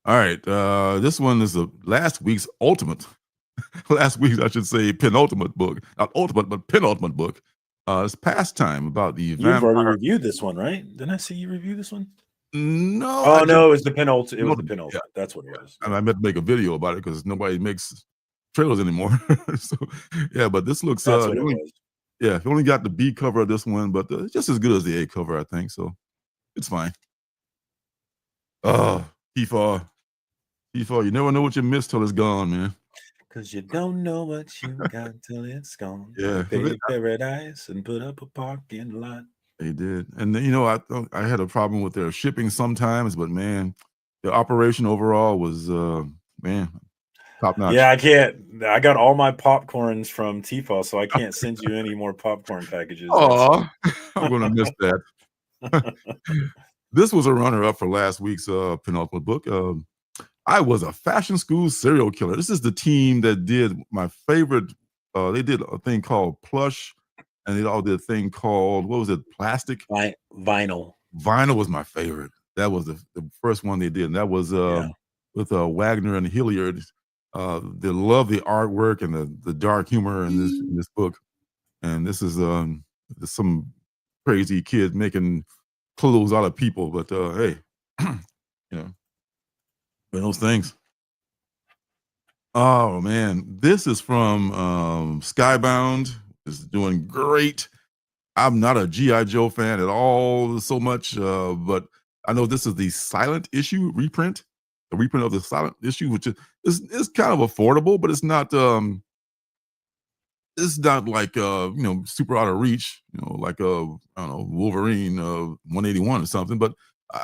All right. This one is the last week's ultimate. Last week's, I should say, penultimate book. Not ultimate, but penultimate book. It's Pastime about the You've already vampire. reviewed this one, right? Didn't I see you review this one? No. Oh I no, it was the penultimate. It was the Penultimate, penultimate. yeah. That's what it was. And I meant to make a video about it because nobody makes trailers anymore. So, yeah, but this looks. That's what it was. Yeah, you only got the B cover of this one, but it's just as good as the A cover, I think. So it's fine. P4, you never know what you missed till it's gone, man. Because you don't know what you got till it's gone. Yeah. They paid paradise and put up a parking lot. They did, and I had a problem with their shipping sometimes, but man, the operation overall was man, top notch. Yeah, I can't. I got all my popcorns from Tfal, so I can't send you any more popcorn packages. Oh, I'm gonna miss that. This was a runner-up for last week's penultimate book. I Was a Fashion School Serial Killer. This is the team that did my favorite. They did a thing called Plush, and they all did a thing called, what was it? Plastic? Vinyl. Vinyl was my favorite. That was the first one they did, and that was with Wagner and Hilliard. They love the artwork and the dark humor in this book. And this is some crazy kid making clothes out of people, but hey, those things. Oh man, this is from Skybound. It's doing great. I'm not a G.I. Joe fan at all so much, but I know this is the silent issue reprint, the reprint of the silent issue, which is kind of affordable, but it's not like super out of reach, like I don't know, Wolverine 181 or something. But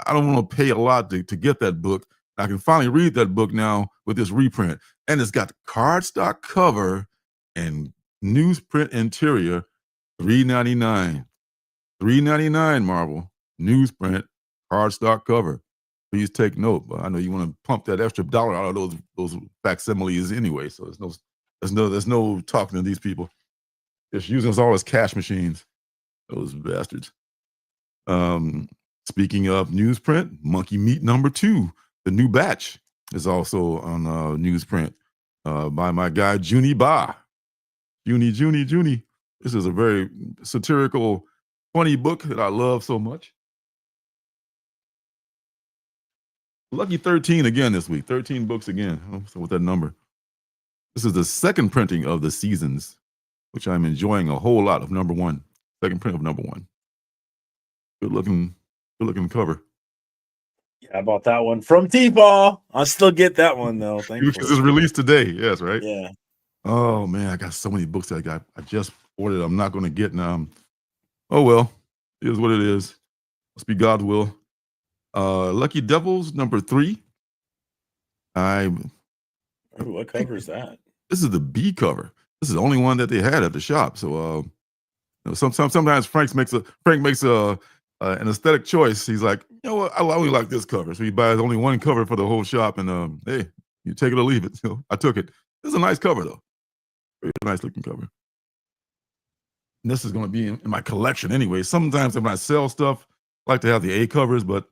I don't want to pay a lot to get that book. I can finally read that book now with this reprint, and it's got cardstock cover and newsprint interior. $3.99. $3.99 Marvel newsprint cardstock cover. Please take note. But I know you want to pump that extra dollar out of those facsimiles anyway. So there's no talking to these people. Just using us all as cash machines. Those bastards. Speaking of newsprint, Monkey Meat #2, the new batch, is also on newsprint by my guy Junie Ba. Junie. This is a very satirical funny book that I love so much. Lucky 13 again this week. 13 books again. So with that number. This is the second printing of the Seasons, which I'm enjoying a whole lot of number one. Second print of number one. Good looking cover. Yeah, I bought that one from T-Ball. I'll still get that one though. Because Thankfully. it's released today. Yes, right? Yeah. Oh man, I got so many books that I just ordered. I'm not going to get now. Oh well, it is what it is. Must be God's will. Lucky Devils number 3. Ooh, what cover is that? This is the B cover. This is the only one that they had at the shop. So sometimes Frank makes an aesthetic choice. He's like, you know what, I only like this cover. So he buys only one cover for the whole shop, and hey, you take it or leave it. So I took it. It's a nice cover though. Very nice looking cover. And this is going to be in my collection anyway. Sometimes when I sell stuff, I like to have the A covers, but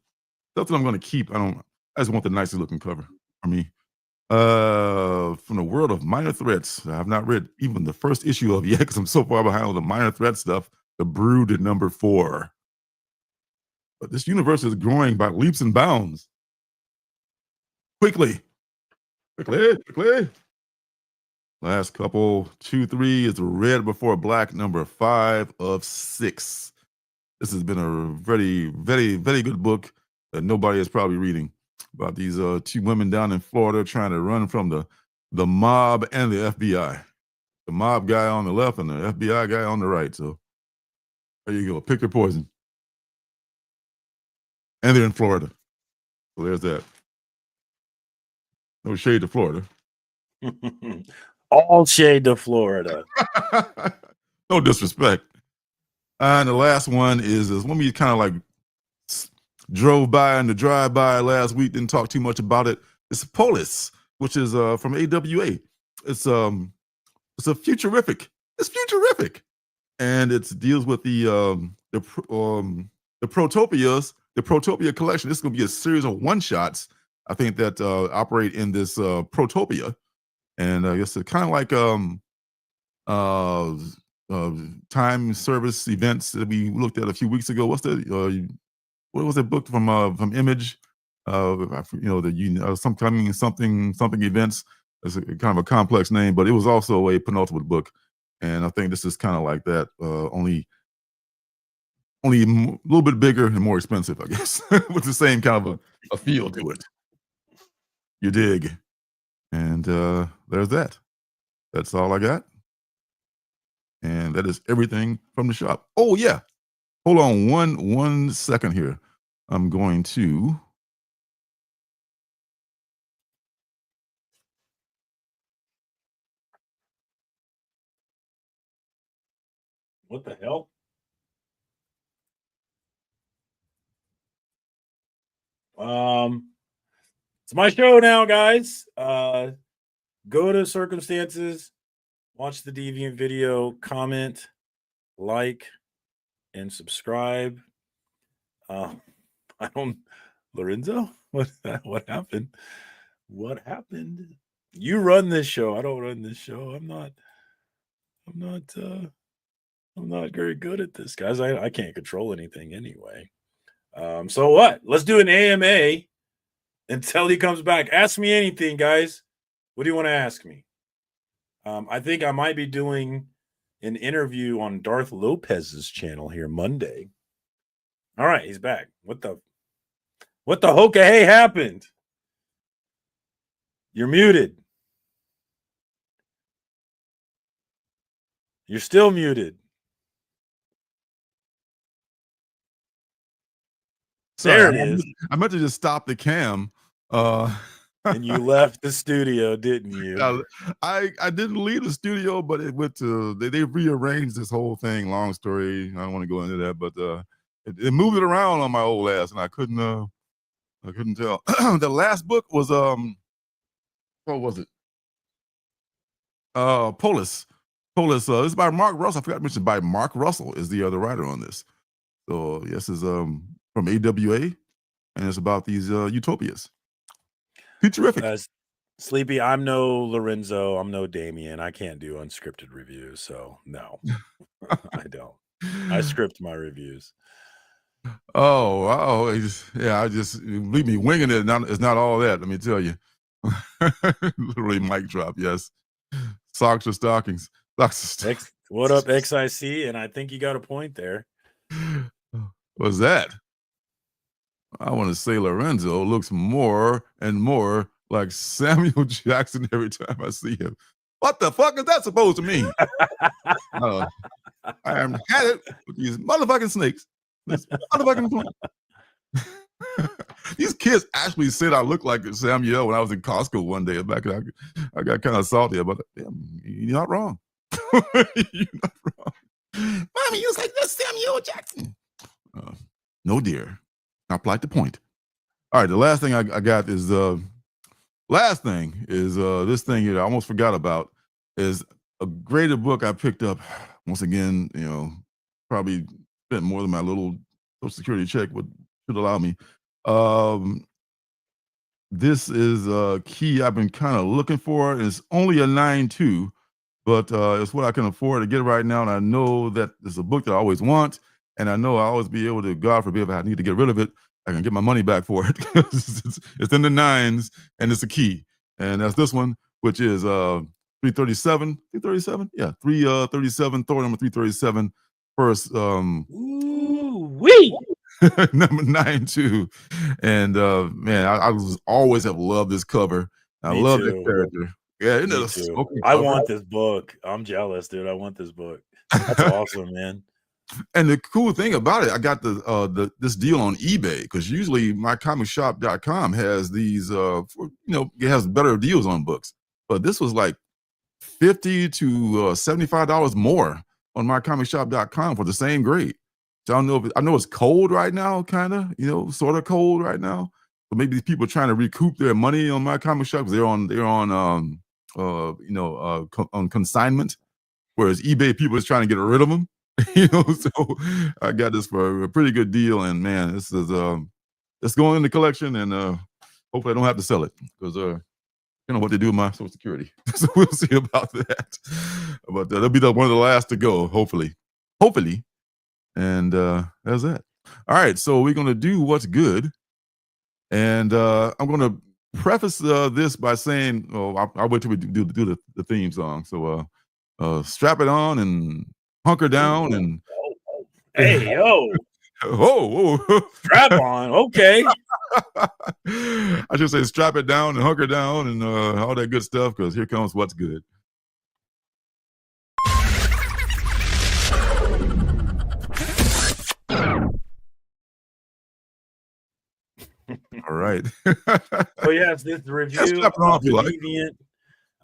stuff that I'm going to keep, I just want the nicest looking cover for me. From the world of minor threats, I have not read even the first issue of yet because I'm so far behind on the minor threat stuff. The Brood at number 4. But this universe is growing by leaps and bounds. Quickly. Last couple, 2, 3 is the Red Before Black, number 5 of 6. This has been a very, very, very good book that nobody is probably reading, about these 2 women down in Florida trying to run from the mob and the FBI. The mob guy on the left and the FBI guy on the right. So there you go. Pick your poison. And they're in Florida. So there's that. No shade to Florida. All shade to Florida. No disrespect. And the last one is when we kind of like drove by in the drive-by last week, didn't talk too much about it. It's Polis, which is from AWA. It's a futurific. It's futurific, and it deals with the Protopias, the Protopia collection. This is going to be a series of one-shots, I think, that operate in this Protopia, and I guess it's kind of like time service events that we looked at a few weeks ago. What's the what was that book from Image? Something events. It's kind of a complex name, but it was also a penultimate book, and I think this is kind of like that. Only a little bit bigger and more expensive, I guess, with the same kind of a feel to it. You dig? And there's that. That's all I got, and that is everything from the shop. Oh yeah, hold on one second here. I'm going to. What the hell? It's my show now, guys. Go to Circumstances, watch the Deviant video, comment, like, and subscribe. Lorenzo, what happened? What happened? You run this show. I don't run this show. I'm not very good at this, guys. I can't control anything anyway. So what? Let's do an AMA until he comes back. Ask me anything, guys. What do you want to ask me? I think I might be doing an interview on Darth Lopez's channel here Monday. All right, he's back. What the hoka hey happened? You're muted. You're still muted. Sorry, There it is. I meant to just stop the cam. And you left the studio, didn't you? I didn't leave the studio, but it went to they rearranged this whole thing. Long story. I don't want to go into that, but it moved it around on my old ass, and I couldn't tell. The last book was what was it? Polis. It's by Mark Russell. I forgot to mention, by Mark Russell is the other writer on this. So yes, is from AWA, and it's about these utopias. Terrific. Sleepy, I'm no Lorenzo. I'm no Damien. I can't do unscripted reviews, so no, I don't. I script my reviews. Oh, wow. I just leave me winging it. It's not all that. Let me tell you. Literally mic drop. Yes. Socks or stockings. Socks or stockings. What up, XIC? And I think you got a point there. What's that? I want to say Lorenzo looks more and more like Samuel Jackson every time I see him. What the fuck is that supposed to mean? I am had it with these motherfucking snakes. This motherfucking point. These kids actually said I looked like Samuel when I was in Costco one day. Back, I got kind of salty about it. Damn, you're not wrong. You're not wrong. Mommy, you was like that Samuel Jackson. No, dear. Not polite the point. All right, the last thing I got is this thing here I almost forgot about is a graded book I picked up. Once again, probably spent more than my little Social Security check should allow me. This is a key I've been kind of looking for. It's only a 9.2, but it's what I can afford to get right now. And I know that it's a book that I always want. And I know I'll always be able to, God forbid, if I need to get rid of it, I can get my money back for it. It's in the 9s and it's a key. And that's this one, which is 337. 337? Yeah, 337, Thor number 337, first. Ooh-wee! Number 9.2. And man, I always have loved this cover. I love that character. Yeah, isn't it a I want this book. I'm jealous, dude. I want this book. That's awesome, man. And the cool thing about it, I got this deal on eBay because usually mycomicshop.com has these it has better deals on books. But this was like $50 to $75 more on mycomicshop.com for the same grade. So I know it's cold right now, kind of, sort of cold right now. But maybe these people are trying to recoup their money on my comic shop because they're on consignment, whereas eBay people is trying to get rid of them. So I got this for a pretty good deal, and man, this is it's going in the collection, and hopefully I don't have to sell it because what they do with my Social Security. So we'll see about that. But that'll be one of the last to go, hopefully. And that's that. All right, so we're gonna do what's good, and I'm gonna preface this by saying, I'll wait till we do the theme song. So strap it on and hunker down and hey yo, strap on, okay. I should say strap it down and hunker down and all that good stuff because here comes what's good. All right. So yes, this review of the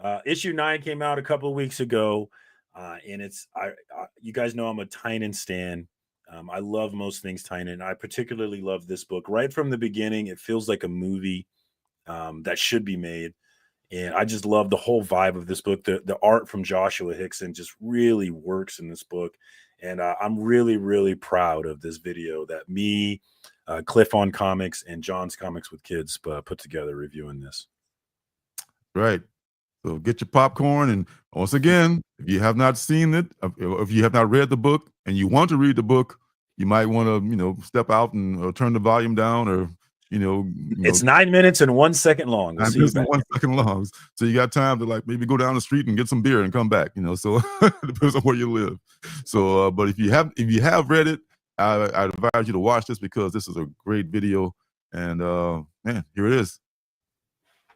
Deviant. Issue 9 came out a couple of weeks ago. And it's you guys know I'm a Tynan stan. I love most things Tynan. I particularly love this book. Right from the beginning, it feels like a movie that should be made. And I just love the whole vibe of this book. The art from Joshua Hickson just really works in this book. And I'm really, really proud of this video that me, Cliff on Comics, and John's Comics with Kids put together reviewing this. Right. So get your popcorn, and once again, if you have not seen it, if you have not read the book and you want to read the book, you might want to, step out and turn the volume down, or it's 9 minutes and 1 second long. We'll 9 minutes and 1 second long, so you got time to maybe go down the street and get some beer and come back. So it depends on where you live. So, but if you have read it, I advise you to watch this because this is a great video, and man, here it is.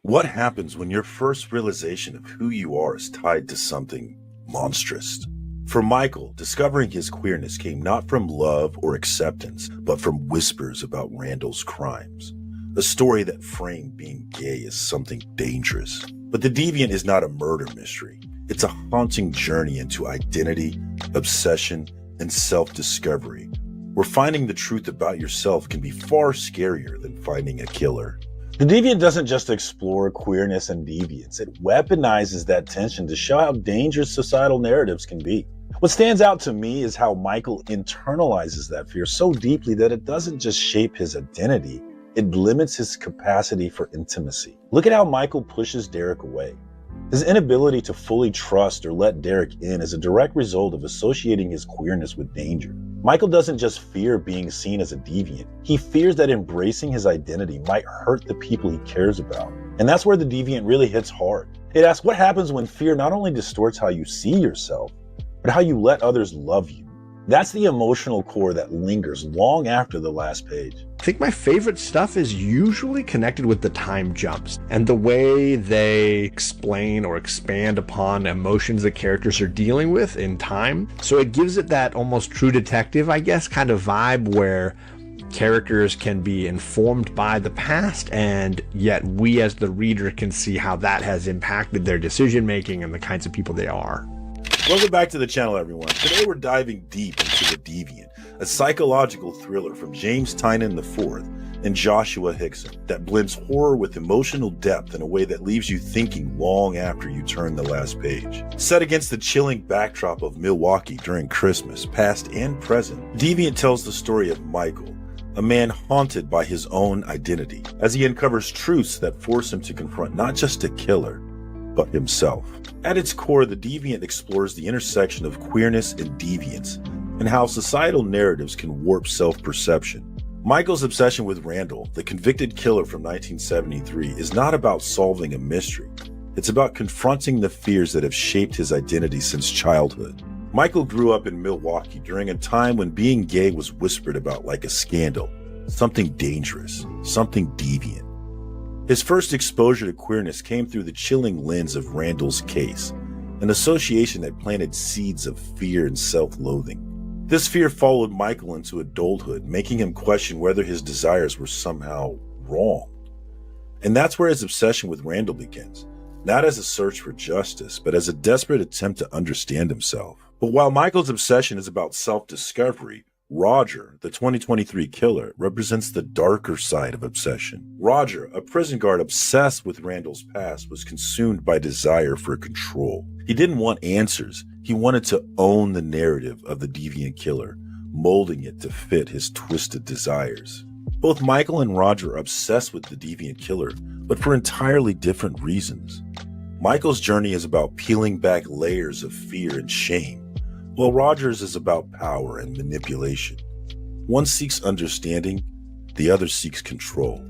What happens when your first realization of who you are is tied to something monstrous? For Michael, discovering his queerness came not from love or acceptance, but from whispers about Randall's crimes. A story that framed being gay as something dangerous. But The Deviant is not a murder mystery. It's a haunting journey into identity, obsession, and self-discovery, where finding the truth about yourself can be far scarier than finding a killer. The Deviant doesn't just explore queerness and deviance, it weaponizes that tension to show how dangerous societal narratives can be. What stands out to me is how Michael internalizes that fear so deeply that it doesn't just shape his identity, it limits his capacity for intimacy. Look at how Michael pushes Derek away. His inability to fully trust or let Derek in is a direct result of associating his queerness with danger. Michael doesn't just fear being seen as a deviant. He fears that embracing his identity might hurt the people he cares about. And that's where the deviant really hits hard. It asks what happens when fear not only distorts how you see yourself, but how you let others love you. That's the emotional core that lingers long after the last page. I think my favorite stuff is usually connected with the time jumps and the way they explain or expand upon emotions that characters are dealing with in time. So it gives it that almost True Detective, I guess, kind of vibe where characters can be informed by the past, and yet we as the reader can see how that has impacted their decision making and the kinds of people they are. Welcome back to the channel, everyone. Today we're diving deep into The Deviant, a psychological thriller from James Tynion IV and Joshua Hickson that blends horror with emotional depth in a way that leaves you thinking long after you turn the last page. Set against the chilling backdrop of Milwaukee during Christmas, past and present, Deviant tells the story of Michael, a man haunted by his own identity, as he uncovers truths that force him to confront not just a killer, but himself. At its core, The Deviant explores the intersection of queerness and deviance, and how societal narratives can warp self-perception. Michael's obsession with Randall, the convicted killer from 1973, is not about solving a mystery. It's about confronting the fears that have shaped his identity since childhood. Michael grew up in Milwaukee during a time when being gay was whispered about like a scandal, something dangerous, something deviant. His first exposure to queerness came through the chilling lens of Randall's case, an association that planted seeds of fear and self-loathing. This fear followed Michael into adulthood, making him question whether his desires were somehow wrong. And that's where his obsession with Randall begins, not as a search for justice, but as a desperate attempt to understand himself. But while Michael's obsession is about self-discovery, Roger, the 2023 killer, represents the darker side of obsession. Roger, a prison guard obsessed with Randall's past, was consumed by desire for control. He didn't want answers. He wanted to own the narrative of the deviant killer, molding it to fit his twisted desires. Both Michael and Roger are obsessed with the deviant killer, but for entirely different reasons. Michael's journey is about peeling back layers of fear and shame, while Roger's is about power and manipulation. One seeks understanding, the other seeks control.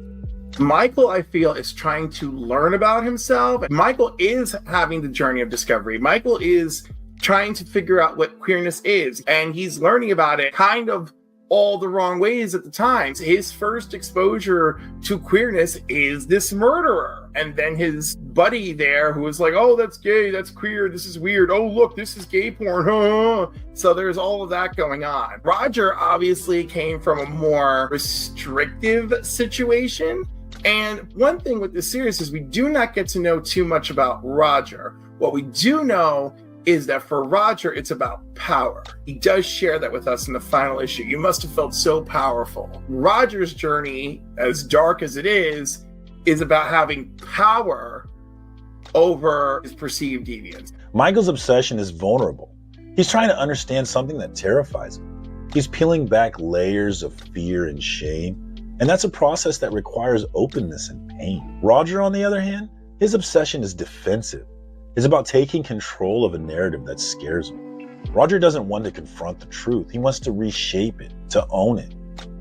Michael, I feel, is trying to learn about himself. Michael is having the journey of discovery. Michael is trying to figure out what queerness is, and he's learning about it kind of all the wrong ways at the time. His first exposure to queerness is this murderer. And then his buddy there who was like, oh, that's gay, that's queer, this is weird. Oh, look, this is gay porn. So there's all of that going on. Roger obviously came from a more restrictive situation. And one thing with this series is we do not get to know too much about Roger. What we do know is that for Roger, it's about power. He does share that with us in the final issue. You must have felt so powerful. Roger's journey, as dark as it is about having power over his perceived deviance. Michael's obsession is vulnerable. He's trying to understand something that terrifies him. He's peeling back layers of fear and shame, and that's a process that requires openness and pain. Roger, on the other hand, his obsession is defensive. It's about taking control of a narrative that scares him. Roger doesn't want to confront the truth. He wants to reshape it, to own it.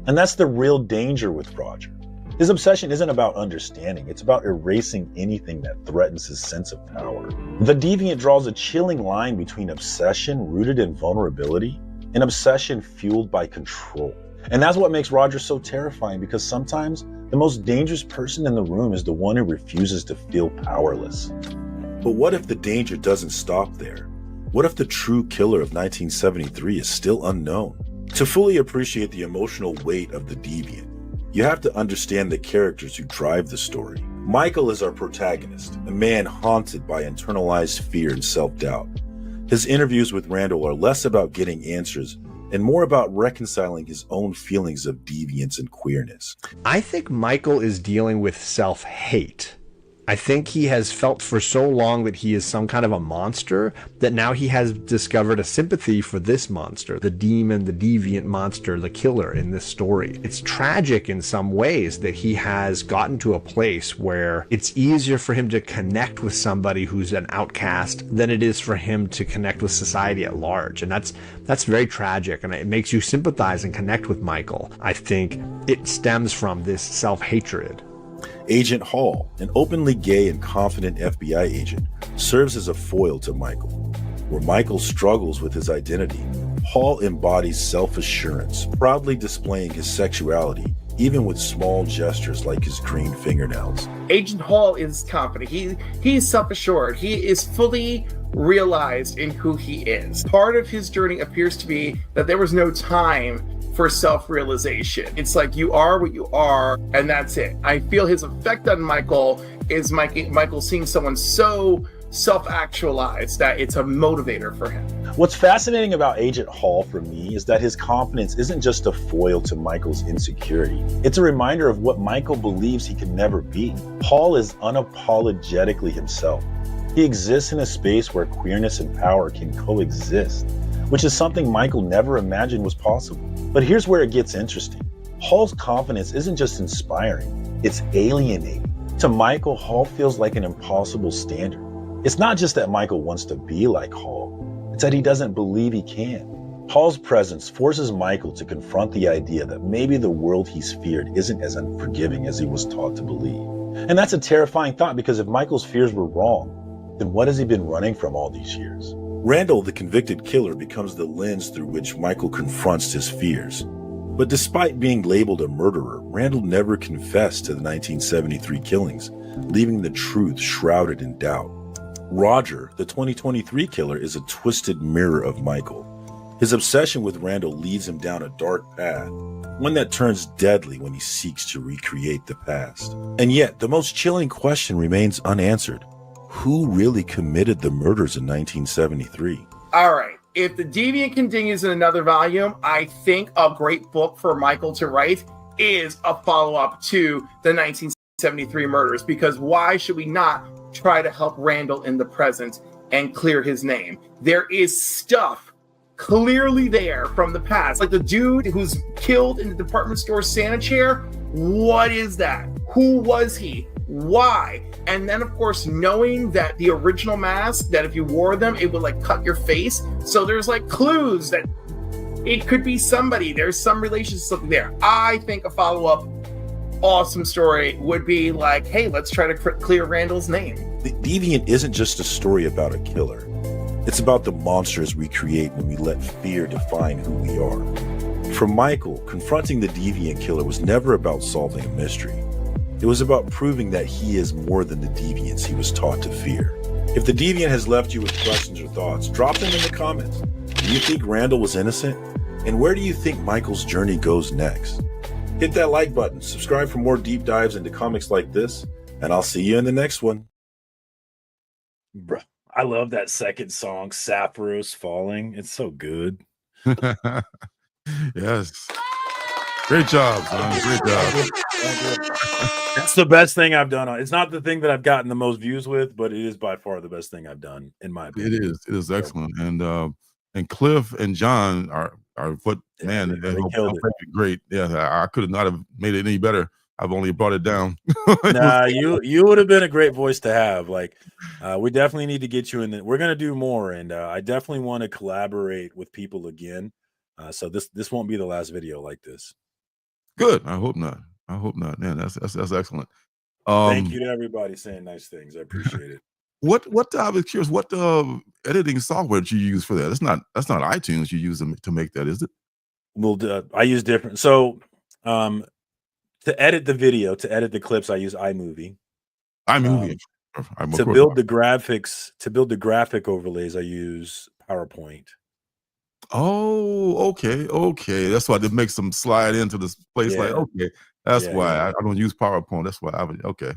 And that's the real danger with Roger. His obsession isn't about understanding. It's about erasing anything that threatens his sense of power. The Deviant draws a chilling line between obsession rooted in vulnerability and obsession fueled by control. And that's what makes Roger so terrifying, because sometimes the most dangerous person in the room is the one who refuses to feel powerless. But what if the danger doesn't stop there? What if the true killer of 1973 is still unknown? To fully appreciate the emotional weight of The Deviant, you have to understand the characters who drive the story. Michael is our protagonist, a man haunted by internalized fear and self-doubt. His interviews with Randall are less about getting answers and more about reconciling his own feelings of deviance and queerness. I think Michael is dealing with self-hate I think he has felt for so long that he is some kind of a monster that now he has discovered a sympathy for this monster, the demon, the deviant monster, the killer in this story. It's tragic in some ways that he has gotten to a place where it's easier for him to connect with somebody who's an outcast than it is for him to connect with society at large. And that's very tragic, and it makes you sympathize and connect with Michael. I think it stems from this self-hatred. Agent Hall, an openly gay and confident FBI agent, serves as a foil to Michael. Where Michael struggles with his identity, Hall embodies self-assurance, proudly displaying his sexuality, even with small gestures like his green fingernails. Agent Hall is confident. He's self-assured. He is fully realized in who he is. Part of his journey appears to be that there was no time for self-realization. It's like you are what you are, and that's it. I feel his effect on Michael is Michael seeing someone so self-actualized that it's a motivator for him. What's fascinating about Agent Hall for me is that his confidence isn't just a foil to Michael's insecurity. It's a reminder of what Michael believes he can never be. Hall is unapologetically himself. He exists in a space where queerness and power can coexist, which is something Michael never imagined was possible. But here's where it gets interesting. Hall's confidence isn't just inspiring, it's alienating. To Michael, Hall feels like an impossible standard. It's not just that Michael wants to be like Hall, it's that he doesn't believe he can. Hall's presence forces Michael to confront the idea that maybe the world he's feared isn't as unforgiving as he was taught to believe. And that's a terrifying thought, because if Michael's fears were wrong, then what has he been running from all these years? Randall, the convicted killer, becomes the lens through which Michael confronts his fears. But despite being labeled a murderer, Randall never confessed to the 1973 killings, leaving the truth shrouded in doubt. Roger, the 2023 killer, is a twisted mirror of Michael. His obsession with Randall leads him down a dark path, one that turns deadly when he seeks to recreate the past. And yet, the most chilling question remains unanswered. Who really committed the murders in 1973? All right. If The Deviant continues in another volume, I think a great book for Michael to write is a follow-up to the 1973 murders, because why should we not try to help Randall in the present and clear his name? There is stuff clearly there from the past, like the dude who's killed in the department store Santa chair. What is that? Who was he? Why? And then, of course, knowing that the original mask, that if you wore them, it would like cut your face. So there's like clues that it could be somebody. There's some relationship there. I think a follow-up awesome story would be like, hey, let's try to clear Randall's name. The Deviant isn't just a story about a killer. It's about the monsters we create when we let fear define who we are. For Michael, confronting the Deviant killer was never about solving a mystery. It was about proving that he is more than the deviants he was taught to fear. If the Deviant has left you with questions or thoughts, drop them in the comments. Do you think Randall was innocent? And where do you think Michael's journey goes next? Hit that like button, subscribe for more deep dives into comics like this, and I'll see you in the next one. Bruh, I love that second song, Sapphiros Falling. It's so good. Yes. Great job, son. Great job. It's the best thing I've done. It's not the thing that I've gotten the most views with, but it is by far the best thing I've done, in my opinion. It is excellent. And Cliff and John are what, man, they killed it. Great. Yeah, I could have not have made it any better. I've only brought it down. Nah, you would have been a great voice to have. Like, we definitely need to get you in the, we're gonna do more, and I definitely want to collaborate with people again. So this won't be the last video like this. Good. I hope not. I hope not. Man, that's excellent. Thank you to everybody saying nice things. I appreciate it. What I was curious, what editing software did you use for that? That's not iTunes you use to make that, is it? Well, I use different. So to edit the video, to edit the clips, I use iMovie. To build the graphics, to build the graphic overlays, I use PowerPoint. Oh, okay. That's why it makes them slide into this place. Yeah. Like, okay, that's why Yeah. I don't use PowerPoint. That's why I would. Okay,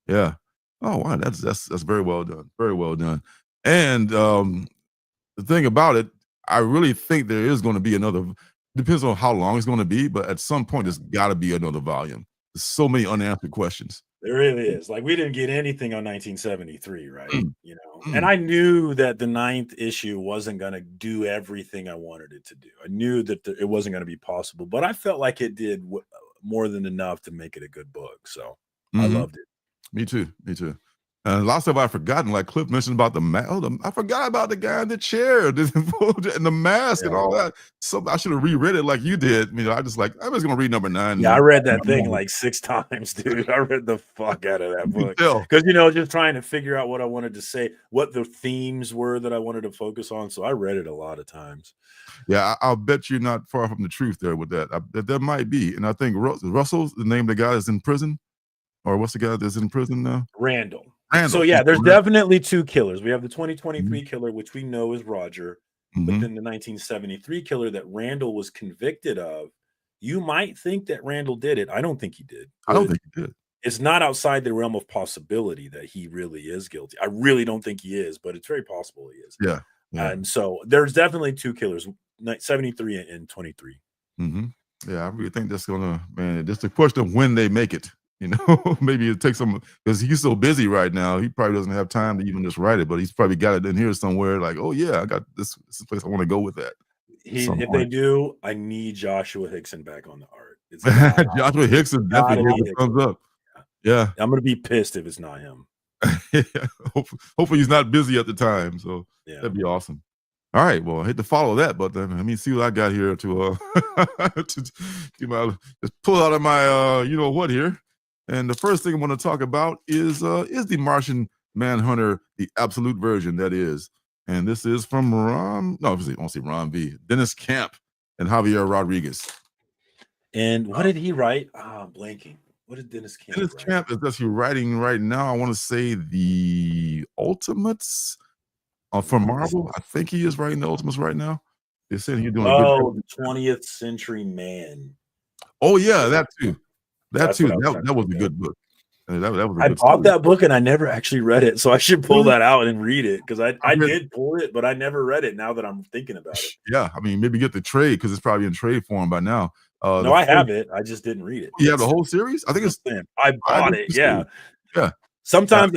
yeah. Oh, wow, that's very well done. Very well done. And the thing about it, I really think there is going to be another. Depends on how long it's going to be, but at some point, there's got to be another volume. There's so many unanswered questions. It really is. Like, we didn't get anything on 1973, right? Mm, And mm. I knew that the ninth issue wasn't going to do everything I wanted it to do. I knew that it wasn't going to be possible, but I felt like it did more than enough to make it a good book. So I Mhm. loved it. Me too. Me too. And lots of stuff I've forgotten. Like Cliff mentioned about the mask. Oh, I forgot about the guy in the chair and the mask and Yeah. all that. So I should have reread it like you did. I just like I'm just gonna read number 9. Yeah, I read that thing And like 6 times, dude. I read the fuck out of that you can book tell. because just trying to figure out what I wanted to say, what the themes were that I wanted to focus on. So I read it a lot of times. Yeah, I'll bet you're not far from the truth there with that. That might be. And I think Russell's the name of the guy that's in prison, or what's the guy that's in prison now? Randall. So Randall. yeah, there's Randall. definitely 2 killers. We have the 2023 Mhm. killer, which we know is Roger, but Mhm. then the 1973 killer that Randall was convicted of. You might think that Randall did it. I don't think he did, I don't but think he did. it's not outside the realm of possibility that he really is guilty. I really don't think he is, but it's very possible he is. Yeah. Yeah. And so there's definitely 2 killers, 73 and 23. Mhm. Yeah, I really think that's gonna, man, just a question of when they make it, you know? Maybe it takes some, because he's so busy right now, he probably doesn't have time to even just write it, but he's probably got it in here somewhere like, "Oh, yeah, I got this place I wanna go with that at some If they point." do, I need Joshua Hickson back on the art. It's got Joshua Hickson gotta definitely be gave a Hickson. thumbs up. Yeah. I'm gonna be pissed if it's not him. Yeah. Hopefully he's not busy at the time, so Yeah. that'd be awesome. All right, well, I hate to follow that, but then let me see what I got here to just pull out of my you know what here. And the first thing I want to talk about is the Martian Manhunter, the absolute version, that is. And this is from obviously I won't say Ron V. Dennis Camp and Javier Rodriguez. And what did he write? I'm blanking. What did Dennis Camp Dennis write? Camp is actually writing right now, I want to say the Ultimates for Marvel. I think he is writing the Ultimates right now. They're saying he's doing a good job. Oh, the 20th Century Man. Oh yeah, that too. That That's too. what I was trying That to was a think of. good book. That was a I good bought story. that book and I never actually read it, so I should pull Really? that out and read it because I read- did pull it, but I never read it. Now that I'm thinking about it, Yeah, I mean, maybe get the trade because it's probably in trade form by now. no, I have it. I just didn't read it. You have the whole series? I think That's it's the thing. I 5 bought it. issues Yeah. too. Yeah, Sometimes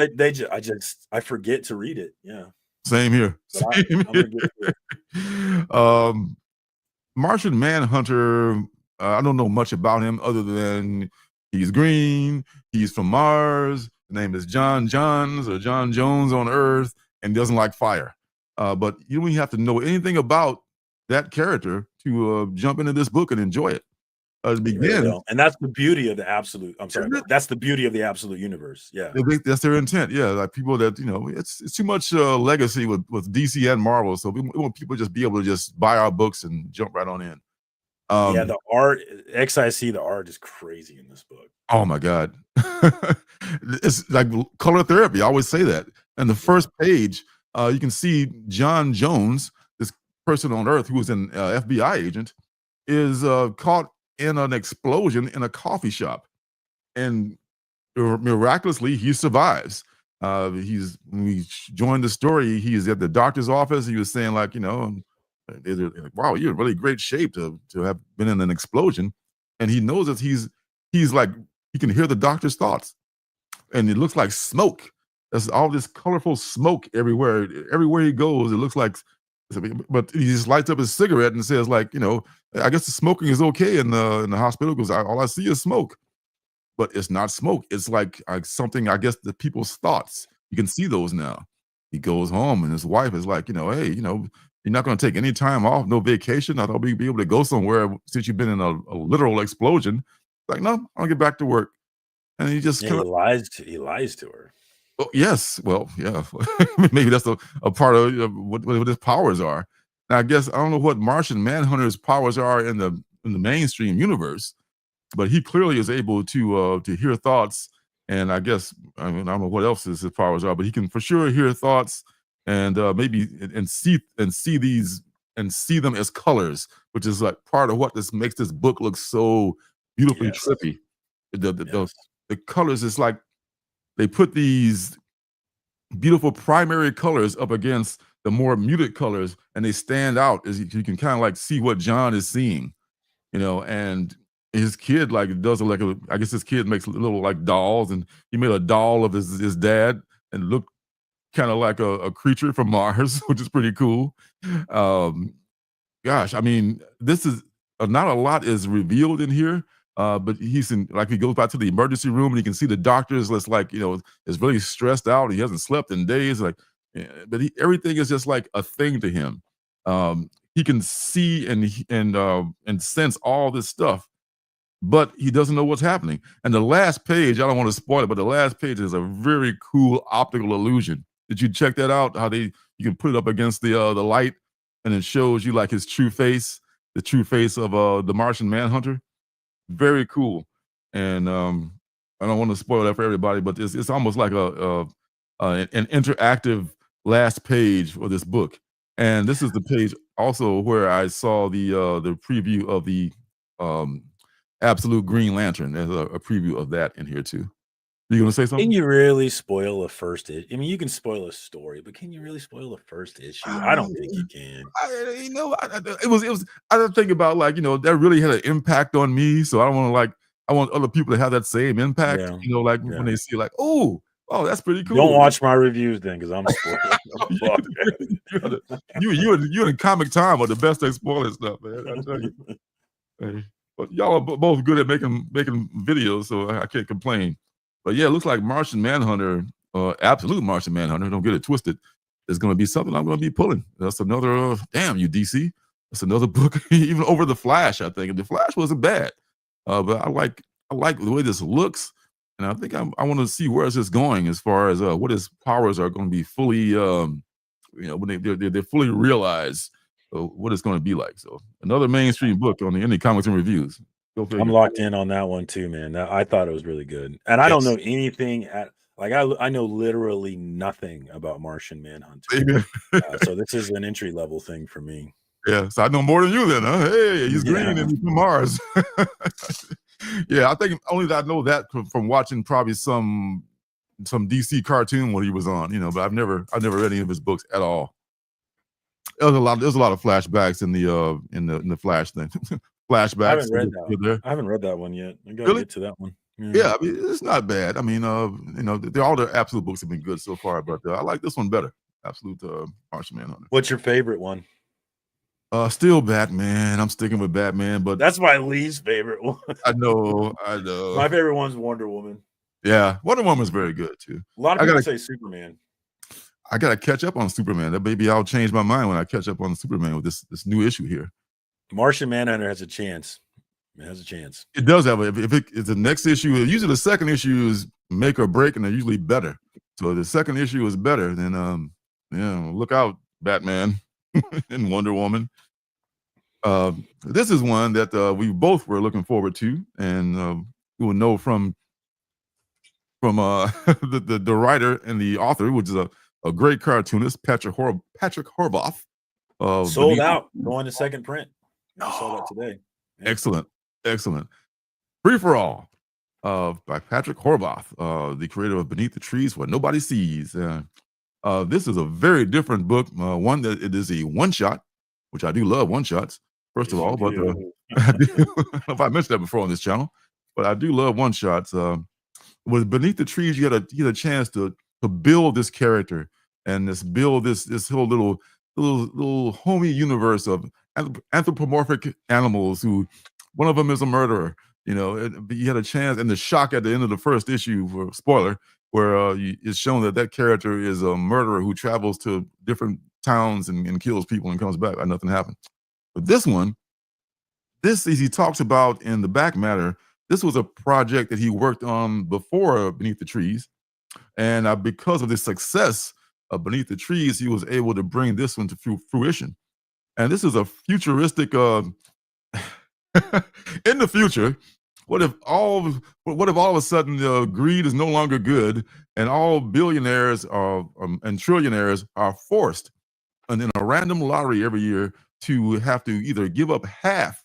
I forget to read it. Yeah. same here. But Same I'm gonna here. get through it. Martian Manhunter, I don't know much about him other than he's green, he's from Mars, his name is John Johns or John Jones on Earth, and doesn't like fire. But you don't even have to know anything about that character to jump into this book and enjoy it. To You really begin, don't. And that's the beauty of the absolute. I'm sorry, isn't it? but that's the beauty of the absolute universe. Yeah. That's their intent. Yeah, like people that, it's too much legacy with DC and Marvel. So we want people to just be able to just buy our books and jump right on in. Yeah, the art, XIC, the art is crazy in this book. Oh my God. It's like color therapy. I always say that. And the first page, you can see John Jones, this person on Earth who was an FBI agent, is caught in an explosion in a coffee shop. And miraculously, he survives. When we joined the story, he's at the doctor's office. He was saying, like, they're like, wow, you're in really great shape to have been in an explosion. And he knows that he's like, he can hear the doctor's thoughts. And it looks like smoke. There's all this colorful smoke everywhere. Everywhere he goes, it looks like, but he just lights up his cigarette and says, like, I guess the smoking is okay in the hospital because all I see is smoke. But it's not smoke. It's like something, I guess, the people's thoughts. You can see those now. He goes home and his wife is like, hey, you're not going to take any time off, no vacation. I thought we'd be able to go somewhere since you've been in a literal explosion. Like, no, I'll get back to work. And he just Yeah, he lies to her. Oh, yes. Well, yeah. Maybe that's a part of what his powers are. Now, I guess I don't know what Martian Manhunter's powers are in the mainstream universe, but he clearly is able to hear thoughts. And I guess I don't know what else his powers are, but he can for sure hear thoughts and maybe see these and see them as colors, which is like part of what makes this book look so beautifully Yes. trippy. Yes. The colors is like they put these beautiful primary colors up against the more muted colors, and they stand out as you can kind of like see what John is seeing, and his kid like does like I guess his kid makes little like dolls, and he made a doll of his dad and looked kind of like a creature from Mars, which is pretty cool. Um, Gosh, I mean, this is not a lot is revealed in here, but he's in like he goes back to the emergency room and he can see the doctors. That's like is really stressed out. He hasn't slept in days. Like, but everything is just like a thing to him. He can see and sense all this stuff, but he doesn't know what's happening. And the last page, I don't want to spoil it, but the last page is a very cool optical illusion. Did you check that out? How you can put it up against the light, and it shows you like his true face, the true face of the Martian Manhunter. Very cool. And I don't want to spoil that for everybody, but it's almost like an interactive last page for this book. And this is the page also where I saw the preview of the um, Absolute Green Lantern. There's a preview of that in here too. You gonna say Can something? you really spoil a first issue? I mean, you can spoil a story, but can you really spoil the first issue? I don't think you can. It was. I don't think about like that really had an impact on me. So I don't want to like. I want other people to have that same impact. Yeah, Like yeah. when they see like, oh, that's pretty cool. Don't watch my reviews then, because I'm spoiling. You and Comic Time are the best at spoiling stuff, man. I tell you. Hey, but y'all are both good at making videos, so I can't complain. But yeah, it looks like Martian Manhunter, Absolute Martian Manhunter, don't get it twisted, is going to be something I'm going to be pulling. That's another, damn you, DC. That's another book, even over The Flash, I think. And The Flash wasn't bad. But I like the way this looks. And I think I want to see where is this going as far as what his powers are going to be fully, when they're fully realized what it's going to be like. So another mainstream book on the Indie Comics and Reviews. I'm locked in on that one too, man. I thought it was really good, and I don't know anything I know literally nothing about Martian Manhunter. So this is an entry level thing for me. Yeah, so I know more than you then, huh? Hey, he's green and he's from Mars. Yeah, I think only I know that from watching probably some DC cartoon when he was on, but I've never read any of his books at all. There's a lot of flashbacks in the Flash thing. Flashbacks. I haven't read that one yet. I gotta Really? get to that one. Yeah, I mean, it's not bad. I mean, all their Absolute books have been good so far, but I like this one better. Absolute Martian Manhunter. What's your favorite one? Still Batman. I'm sticking with Batman, but that's my least favorite one. I know. My favorite one's Wonder Woman. Yeah, Wonder Woman's very good too. A lot of people say Superman. I gotta catch up on Superman. That maybe I'll change my mind when I catch up on Superman with this new issue here. Martian Manhunter has a chance. It has a chance. It does have if it's the next issue. Usually the second issue is make or break, and they're usually better. So if the second issue is better, then look out, Batman and Wonder Woman. This is one that we both were looking forward to, and we will know from the writer and the author, which is a great cartoonist, Patrick Horvath. Sold out, going to second print. I saw that today. Yeah. Excellent. Free for All by Patrick Horvath, the creator of Beneath the Trees Where Nobody Sees. This is a very different book. One that it is a one shot, which I do love one shots. First of all, but I don't know if I mentioned that before on this channel, but I do love one shots. With Beneath the Trees, you had a chance to build this character and build this whole little homey universe of anthropomorphic animals who one of them is a murderer. You had a chance, and the shock at the end of the first issue, for spoiler, where it's shown that character is a murderer who travels to different towns and kills people and comes back like nothing happened. But this one, as he talks about in the back matter, this was a project that he worked on before Beneath the Trees. And because of the success of Beneath the Trees, he was able to bring this one to fruition. And this is a futuristic, in the future, what if all of a sudden greed is no longer good and all billionaires and trillionaires are forced in a random lottery every year to have to either give up half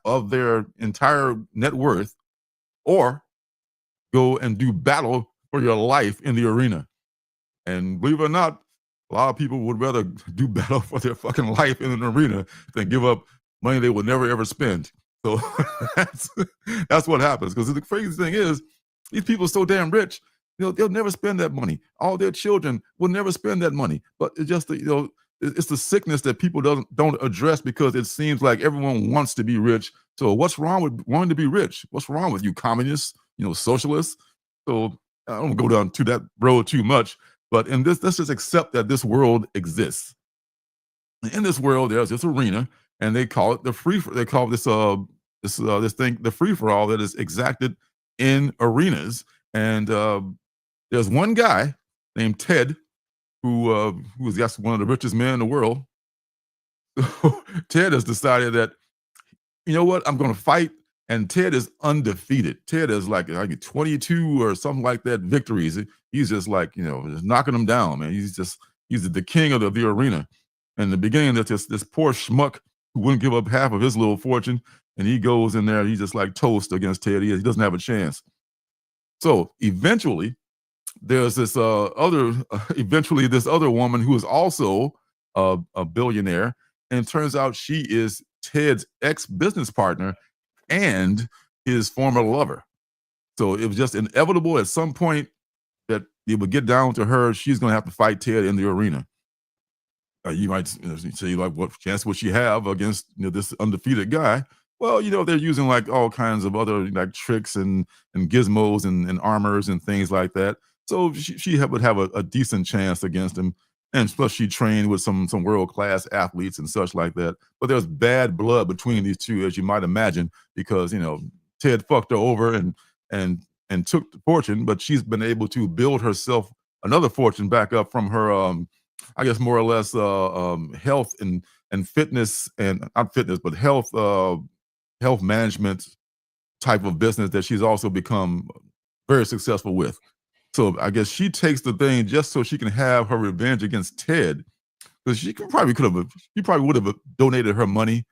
of their entire net worth or go and do battle for your life in the arena. And believe it or not, a lot of people would rather do battle for their fucking life in an arena than give up money they would never ever spend. So that's what happens. Because the crazy thing is, these people are so damn rich, they'll never spend that money. All their children will never spend that money. But it's just it's the sickness that people don't address, because it seems like everyone wants to be rich. So what's wrong with wanting to be rich? What's wrong with you communists, socialists? So I don't go down to that road too much, but let's just accept that this world exists. In this world, there's this arena, and they call it they call this thing the free for all that is exacted in arenas. And there's one guy named Ted who is, yes, one of the richest men in the world. Ted has decided that, you know what, I'm going to fight. And Ted is undefeated. Ted is like 22 or something like that victories. He's just like, just knocking them down, man. He's the king of the arena. And in the beginning, there's this poor schmuck who wouldn't give up half of his little fortune. And he goes in there, he's just like toast against Ted. He doesn't have a chance. So eventually, there's this this other woman who is also a billionaire. And it turns out she is Ted's ex-business partner and his former lover. So it was just inevitable at some point that it would get down to her. She's going to have to fight Ted in the arena. You might say, like, what chance would she have against this undefeated guy? Well, they're using like all kinds of other like tricks and gizmos and armors and things like that. So she would have a decent chance against him. And plus, she trained with some world-class athletes and such like that. But there's bad blood between these two, as you might imagine, because Ted fucked her over and took the fortune, but she's been able to build herself another fortune back up from her, I guess more or less health and fitness, and not fitness, but health management type of business that she's also become very successful with. So I guess she takes the thing just so she can have her revenge against Ted, because she probably would have donated her money,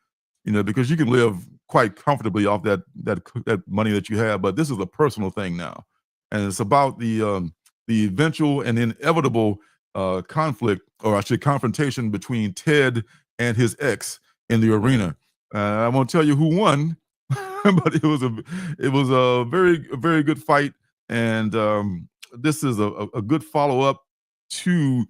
because you can live quite comfortably off that money that you have. But this is a personal thing now, and it's about the eventual and inevitable conflict, or I should confrontation, between Ted and his ex in the arena. I won't tell you who won, but it was a very good fight, and this is a good follow-up to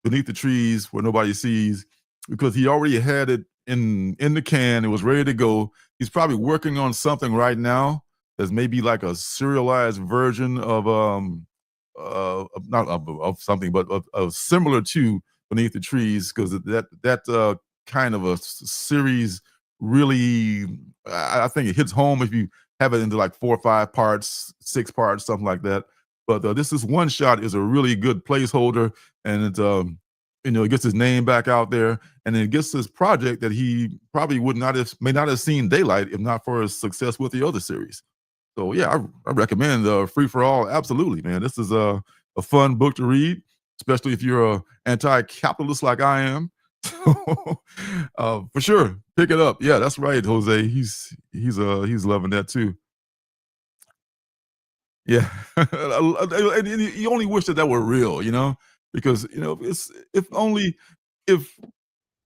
Beneath the Trees Where Nobody Sees, because he already had it in the can. It was ready to go. He's probably working on something right now that's maybe like a serialized version of not of something, but of similar to Beneath the Trees, because that kind of a series really, I think it hits home if you have it into like 4 or 5 parts, 6 parts, something like that. But this is one shot is a really good placeholder, and it gets his name back out there, and it gets this project that he probably may not have seen daylight if not for his success with the other series. So yeah, I recommend Free for All. Absolutely, man. This is a fun book to read, especially if you're a anti-capitalist like I am. For sure, pick it up. Yeah, that's right, Jose. He's loving that too. Yeah, and you only wish that were real, because it's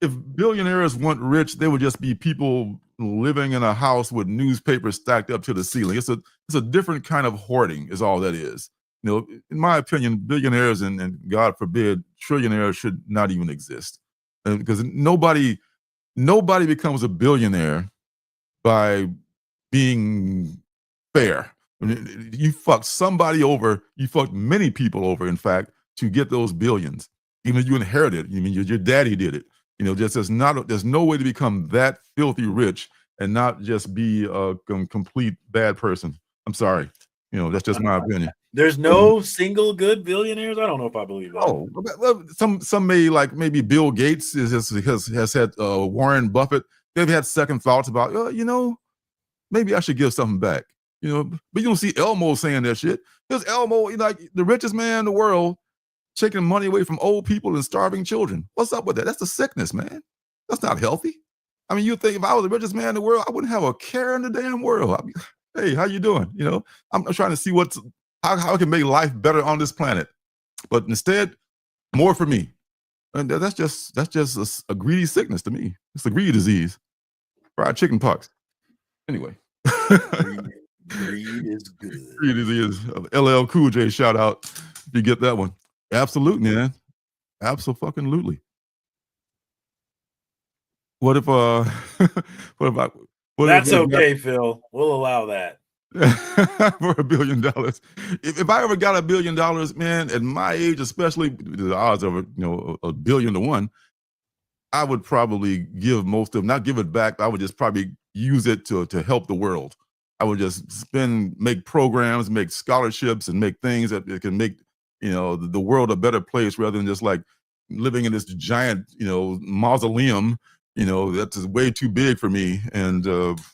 if billionaires weren't rich, they would just be people living in a house with newspapers stacked up to the ceiling. It's a different kind of hoarding, is all that is. In my opinion, billionaires and God forbid trillionaires should not even exist, because nobody becomes a billionaire by being fair. You fucked somebody over. You fucked many people over, in fact, to get those billions. Even if you inherited it. Your daddy did it. Just there's no way to become that filthy rich and not just be a complete bad person. I'm sorry. That's just my opinion. There's no single good billionaires. I don't know if I believe that. Oh, well, some may, like maybe Bill Gates has had Warren Buffett. They've had second thoughts about, maybe I should give something back. But you don't see Elmo saying that shit. There's Elmo, like the richest man in the world, taking money away from old people and starving children. What's up with that? That's a sickness, man. That's not healthy. You think if I was the richest man in the world, I wouldn't have a care in the damn world. Hey, how you doing? I'm trying to see how I can make life better on this planet. But instead, more for me. And that's just a greedy sickness to me. It's a greedy disease. Fried chicken pox. Anyway. Greed is good. Greed is LL Cool J shout out if you get that one. Absolutely, man. Absolutely. What if what if I what That's if okay, Phil. We'll allow that. for $1 billion? If I ever got $1 billion, man, at my age, especially the odds of $1 billion to 1, I would probably give most of, not give it back. I would just probably use it to help the world. I would just make programs, make scholarships, and make things that can make the world a better place, rather than just like living in this giant mausoleum that's way too big for me, and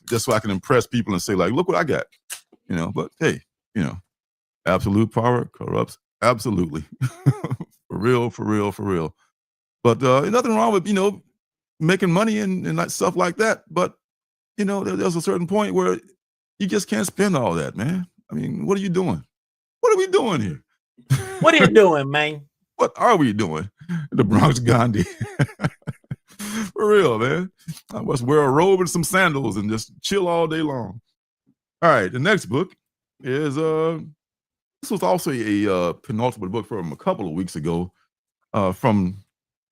just so I can impress people and say like, look what I got, but hey, absolute power corrupts absolutely. For real. But nothing wrong with making money and stuff like that, but there's a certain point where you just can't spend all that, man. I mean, what are you doing? What are we doing here? What are you doing, man? What are we doing? The Bronx Gandhi. For real, man. I must wear a robe and some sandals and just chill all day long. All right, the next book is this was also a penultimate book from a couple of weeks ago, from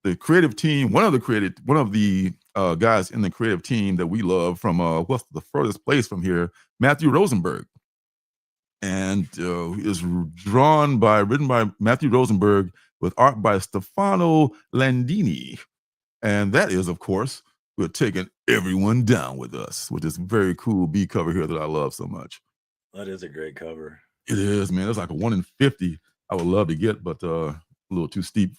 the creative team, one of the guys in the creative team that we love from what's the furthest place from here, Matthew Rosenberg. And is written by Matthew Rosenberg with art by Stefano Landini. And that is, of course, we're taking everyone down with us, with this very cool B cover here that I love so much. That is a great cover. It is, man. It's like a 1 in 50 I would love to get, but a little too steep.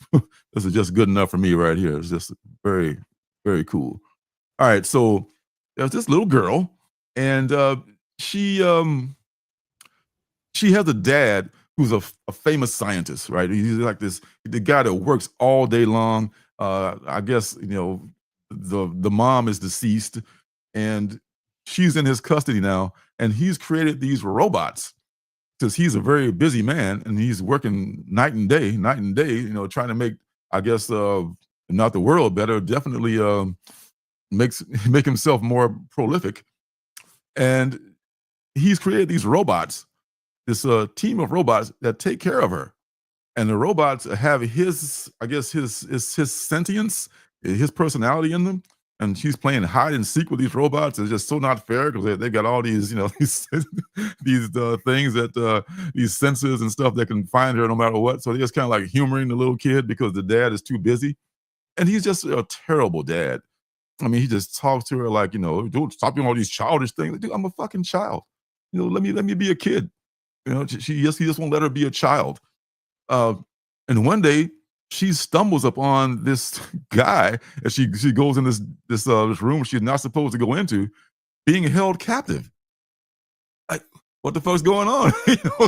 This is just good enough for me right here. It's just very, very cool. All right, so there's this little girl, and she has a dad who's a famous scientist, right? He's like the guy that works all day long. I guess the mom is deceased, and she's in his custody now, and he's created these robots because he's a very busy man, and he's working night and day, trying to make, I guess, not the world better, definitely make himself more prolific. And he's created these robots, this team of robots that take care of her. And the robots have his sentience, his personality in them. And she's playing hide and seek with these robots. It's just so not fair because they got all these, these things that these sensors and stuff that can find her no matter what. So they're just kind of like humoring the little kid because the dad is too busy. And he's just a terrible dad. I mean, he just talks to her like, don't stop doing all these childish things. Like, dude, I'm a fucking child. Let me be a kid. He just won't let her be a child. And one day she stumbles upon this guy as she goes in this room she's not supposed to go into, being held captive. Like, what the fuck's going on?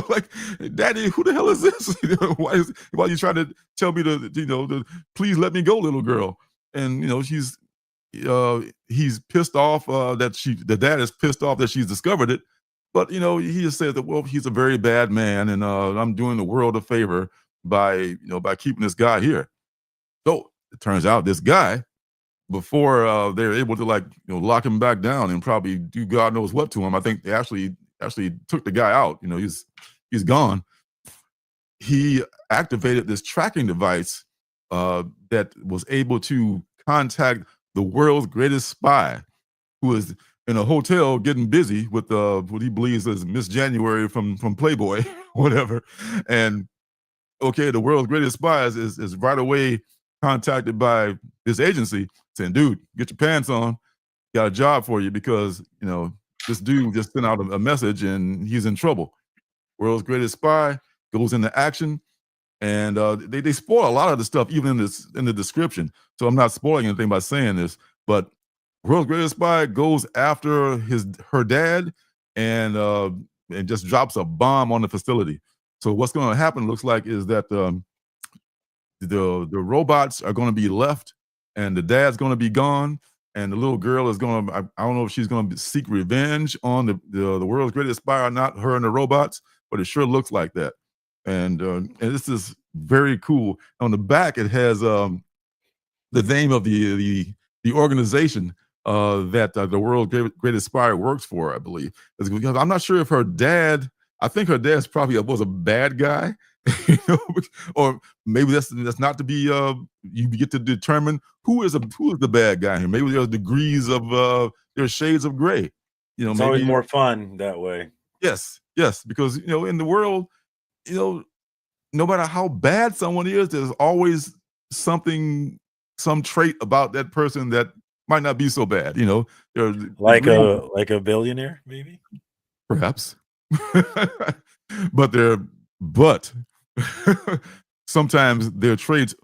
Like, Daddy, who the hell is this? Why are you trying to tell me to please let me go, little girl? And he's pissed off the dad is pissed off that she's discovered it. But he just says that, well, he's a very bad man, and I'm doing the world a favor by keeping this guy here. So it turns out this guy, before they're able to lock him back down and probably do God knows what to him, I think they actually took the guy out. He's gone. He activated this tracking device that was able to contact the world's greatest spy, who is in a hotel getting busy with what he believes is Miss January from Playboy, whatever. And okay, the world's greatest spy is right away contacted by this agency saying, dude, get your pants on, got a job for you, because this dude just sent out a message and he's in trouble. World's greatest spy goes into action, and they spoil a lot of the stuff even in the description. So I'm not spoiling anything by saying this, but world's greatest spy goes after her dad and just drops a bomb on the facility. So what's going to happen, looks like, is that the robots are going to be left, and the dad's going to be gone, and the little girl is going to, I don't know if she's going to seek revenge on the world's greatest spy or not, her and the robots, but it sure looks like that. And this is very cool. On the back, it has the name of the organization that the world's greatest spy works for, I believe. It's because I'm not sure if her dad, I think her dad's probably was a bad guy, you know, or maybe that's not to be, you get to determine who is the bad guy here. Maybe there's degrees of, there's shades of gray. You know, It's maybe always more fun that way. yes, because you know, in the world, you know, no matter how bad someone is, there's always some trait about that person that might not be so bad. You know, there are Like degrees, a billionaire, maybe. perhaps, but sometimes their traits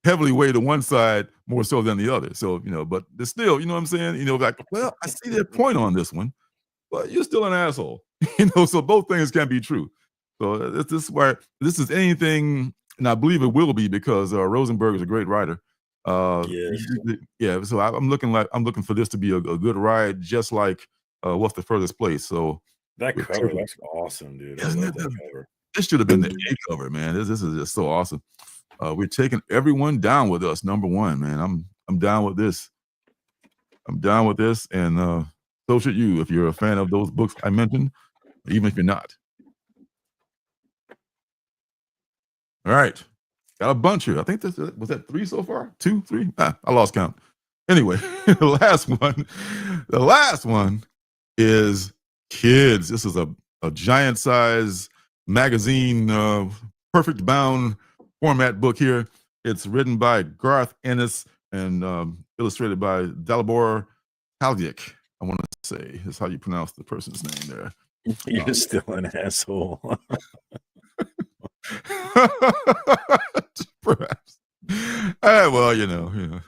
heavily weigh to one side more so than the other. So you know, but there's still, you know what I'm saying? You know, like, well, I see their point on this one, but you're still an asshole. You know, so both things can be true. So this is where this is anything, and I believe it will be because Rosenberg is a great writer. Yes. Yeah. So I'm looking for this to be a good ride, just like What's the Furthest Place. So That we're cover taking- looks awesome, dude. I Isn't love it? that cover. This should have been the A cover, man. This is just so awesome. We're taking everyone down with us. Number one, man. I'm down with this. I'm down with this, and so should you if you're a fan of those books I mentioned, even if you're not. All right. Got a bunch here. I think was that 3 so far? 2, 3? I lost count. Anyway, the last one is Kids. This is a giant size magazine, perfect bound format book here. It's written by Garth Ennis and illustrated by Dalibor Haljik. I want to say is how you pronounce the person's name there. You're still an asshole. Perhaps. Well, you know,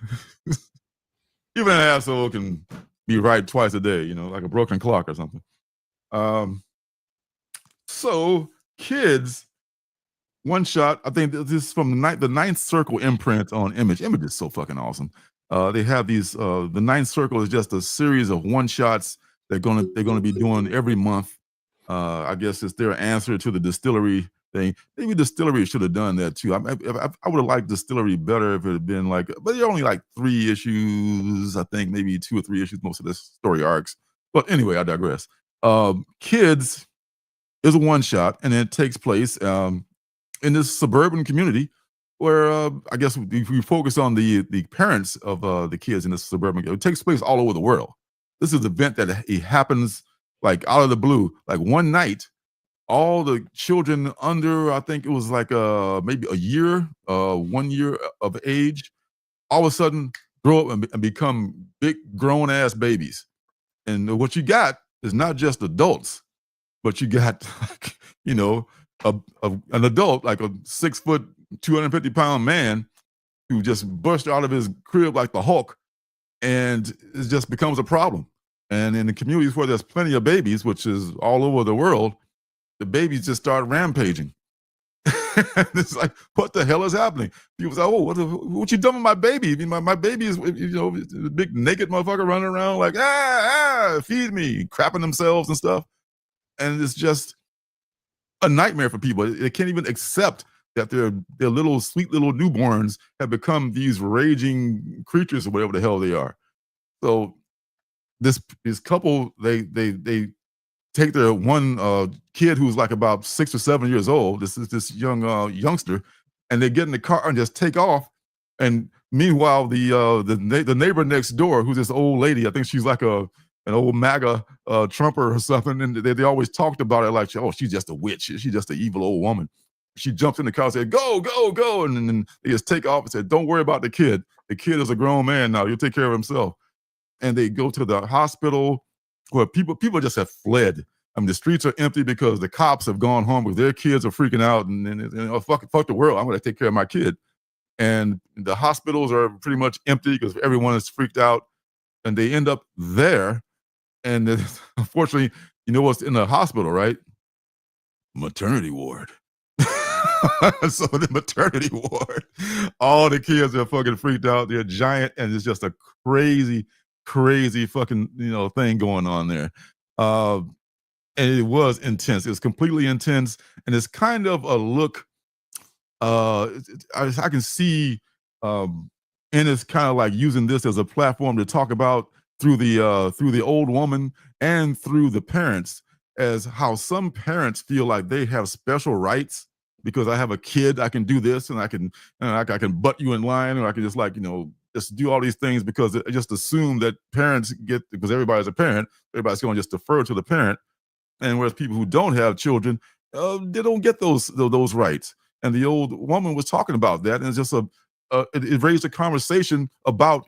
even an asshole can be right twice a day, you know, like a broken clock or something. So Kids, one shot. I think this is from the Ninth Circle imprint on Image. Image is so fucking awesome. They have these. The Ninth Circle is just a series of one shots they're gonna be doing every month. I guess it's their answer to the Distillery thing. Maybe Distillery should have done that too. I would have liked Distillery better if it had been like, but they're only like 3 issues. I think maybe 2 or 3 issues, most of the story arcs. But anyway, I digress. Kids is a one shot, and it takes place in this suburban community where I guess if we focus on the parents of the kids in this suburban, it takes place all over the world. This is an event that it happens like out of the blue. Like one night, all the children under, I think it was like maybe a year, 1 year of age, all of a sudden grow up and become big grown ass babies. And what you got is not just adults, but you got, you know, an adult, like a 6 foot, 250-pound man who just burst out of his crib like the Hulk, and it just becomes a problem. And in the communities where there's plenty of babies, which is all over the world, the babies just start rampaging. It's like, what the hell is happening? People say, "Oh, what you done with my baby? I mean, my baby is, you know, a big naked motherfucker running around like, feed me," crapping themselves and stuff. And it's just a nightmare for people. They can't even accept that their little sweet little newborns have become these raging creatures or whatever the hell they are. So this couple, they take their one kid who's like about 6 or 7 years old. This young youngster, and they get in the car and just take off. And meanwhile, the neighbor next door, who's this old lady, I think she's like an old MAGA Trumper or something, and they always talked about it like, oh, she's just a witch. She's just an evil old woman. She jumps in the car and said, "Go, go, go," and then they just take off and said, "Don't worry about the kid. The kid is a grown man now. He'll take care of himself." And they go to the hospital where people just have fled. I mean, the streets are empty because the cops have gone home because their kids are freaking out and fuck the world. I'm going to take care of my kid. And the hospitals are pretty much empty because everyone is freaked out, and they end up there. And unfortunately, you know what's in the hospital, right? Maternity ward. So the maternity ward, all the kids are fucking freaked out. They're giant, and it's just a crazy fucking, you know, thing going on there. And it was intense. It was completely intense, and it's kind of a look. I can see Ennis kind of like using this as a platform to talk about through the old woman and through the parents, as how some parents feel like they have special rights because I have a kid, I can do this, and I can butt you in line, or I can just just do all these things because they just assume that parents get, because everybody's a parent, everybody's going to just defer to the parent. And whereas people who don't have children, they don't get those rights. And the old woman was talking about that, and it's just it raised a conversation about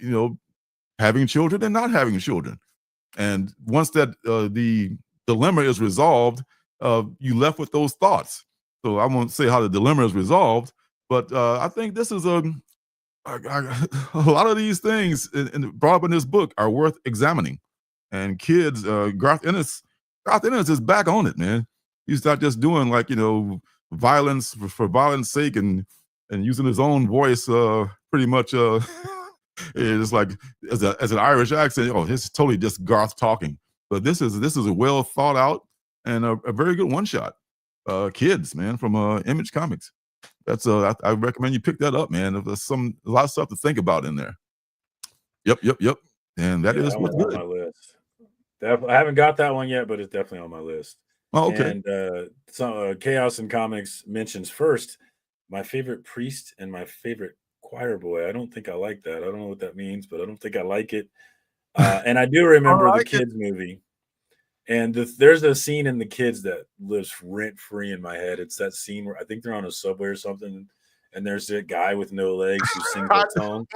having children and not having children. And once that the dilemma is resolved, you left with those thoughts. So I won't say how the dilemma is resolved, but I think this is a lot of these things brought up in this book are worth examining. And kids, Garth Ennis is back on it, man. He's not just doing violence for violence sake and using his own voice pretty much it's like as an Irish accent. Oh, it's totally just Garth talking. But this is a well thought out and a very good one shot. Kids, man, from Image Comics. That's I recommend you pick that up, man. There's a lot of stuff to think about in there. Yep. And that is what's good. On my list. I haven't got that one yet, but it's definitely on my list. Oh, okay. And Chaos in Comics mentions first my favorite priest and my favorite choir boy. I don't think I like that. I don't know what that means, but I don't think I like it. And I do remember the kids movie. And there's a scene in the kids that lives rent free in my head. It's that scene where I think they're on a subway or something, and there's a guy with no legs who sings that song.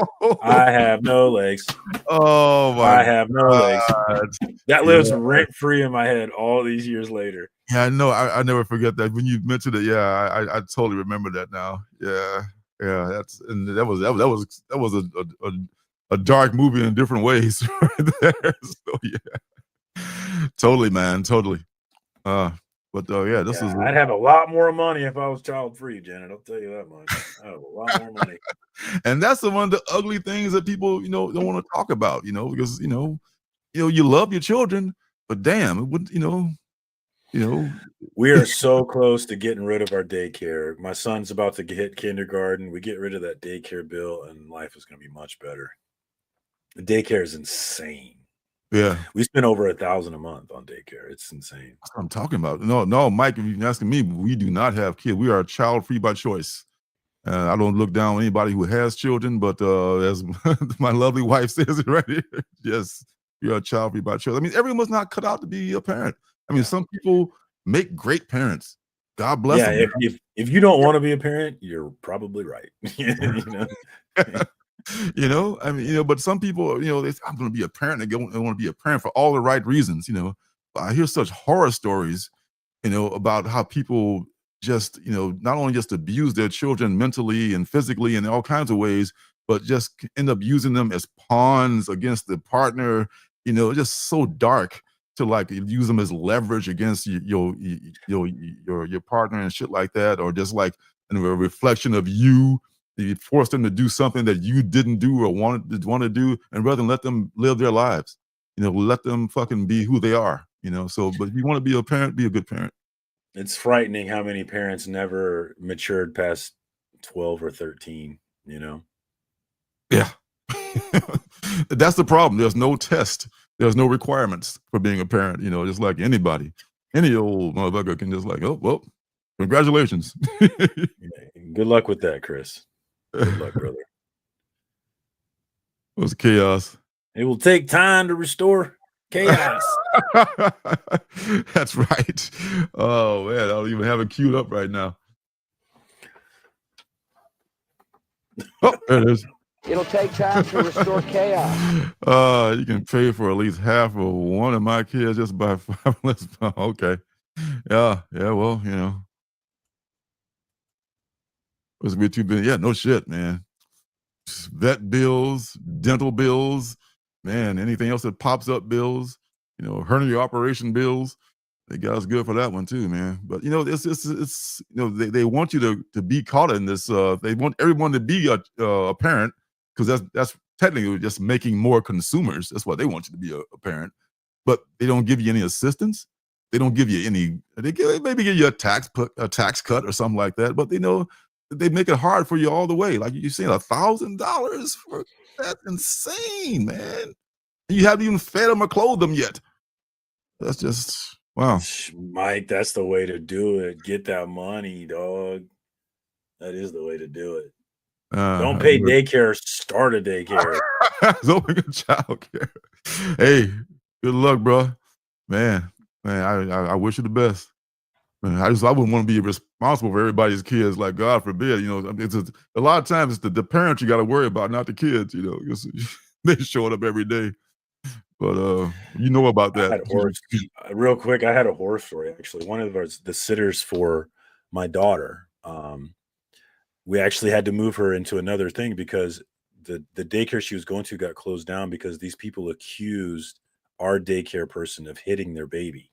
I have no legs. Oh my! I have no legs. That lives rent free in my head all these years later. Yeah, I know. I never forget that when you mentioned it. Yeah, I totally remember that now. Yeah. That was a dark movie in different ways right there. So yeah. Totally, man. Totally. Yeah, this is. I'd have a lot more money if I was child free, Janet. I'll tell you that much. I have a lot more money. And that's one of the ugly things that people, don't want to talk about, because you love your children, but damn, it would, we are so close to getting rid of our daycare. My son's about to hit kindergarten. We get rid of that daycare bill, and life is going to be much better. The daycare is insane. Yeah, we spend over $1,000 a month on daycare. It's insane. That's what I'm talking about. No, Mike, if you're asking me, we do not have kids. We are child free by choice. I don't look down on anybody who has children, but as my lovely wife says it right here, yes, we are child free by choice. I mean, everyone's not cut out to be a parent. I mean, some people make great parents. God bless them. If you don't want to be a parent, you're probably right. I mean, but some people, they say, I'm going to be a parent. They want to be a parent for all the right reasons. I hear such horror stories, about how people just, not only just abuse their children mentally and physically in all kinds of ways, but just end up using them as pawns against the partner. Just so dark to use them as leverage against your partner and shit like that, or just a reflection of you. You force them to do something that you didn't do or want to do, and rather than let them live their lives, let them fucking be who they are, So, but if you want to be a parent, be a good parent. It's frightening how many parents never matured past 12 or 13. Yeah, that's the problem. There's no test. There's no requirements for being a parent. Just like anybody, any old motherfucker can just oh well, congratulations. Good luck with that, Chris. Good luck, brother. It was chaos. It will take time to restore chaos. That's right. Oh man, I don't even have it queued up right now. Oh, there it is. It'll take time to restore chaos. You can pay for at least half of one of my kids just by 5 minutes. Okay. Yeah. Well, it's a bit too big. Yeah, no shit, man. Vet bills, dental bills, man, anything else that pops up bills, hernia operation bills. They got us good for that one too, man. But it's they want you to be caught in this. They want everyone to be a parent, because that's technically just making more consumers. That's why they want you to be a parent. But they don't give you any assistance. They don't give you any. They maybe give you a tax cut or something like that. But they make it hard for you all the way. Like you're saying, $1,000 for that's insane, man. You haven't even fed them or clothed them yet. That's just wow. Mike, that's the way to do it. Get that money, dog. That is the way to do it. Don't pay daycare, start a daycare. Don't make a child care. Hey, good luck, bro. Man, I wish you the best. Man, I wouldn't want to be responsible for everybody's kids. Like, God forbid, it's a lot of times it's the parents you got to worry about, not the kids. They showing up every day. But you know about I that. had horse. Real quick, I had a horror story actually. One of the sitters for my daughter. We actually had to move her into another thing because the daycare she was going to got closed down because these people accused our daycare person of hitting their baby.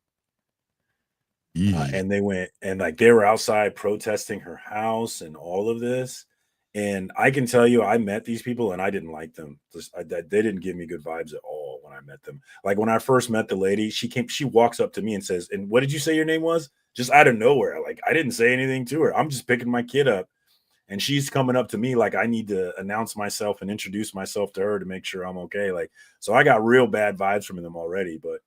And they went and like they were outside protesting her house and all of this. And I can tell you, I met these people and I didn't like them. They didn't give me good vibes at all when I met them. Like when I first met the lady, she walks up to me and says, "And what did you say your name was?" Just out of nowhere. Like I didn't say anything to her. I'm just picking my kid up. And she's coming up to me like I need to announce myself and introduce myself to her to make sure I'm okay. Like, so I got real bad vibes from them already. But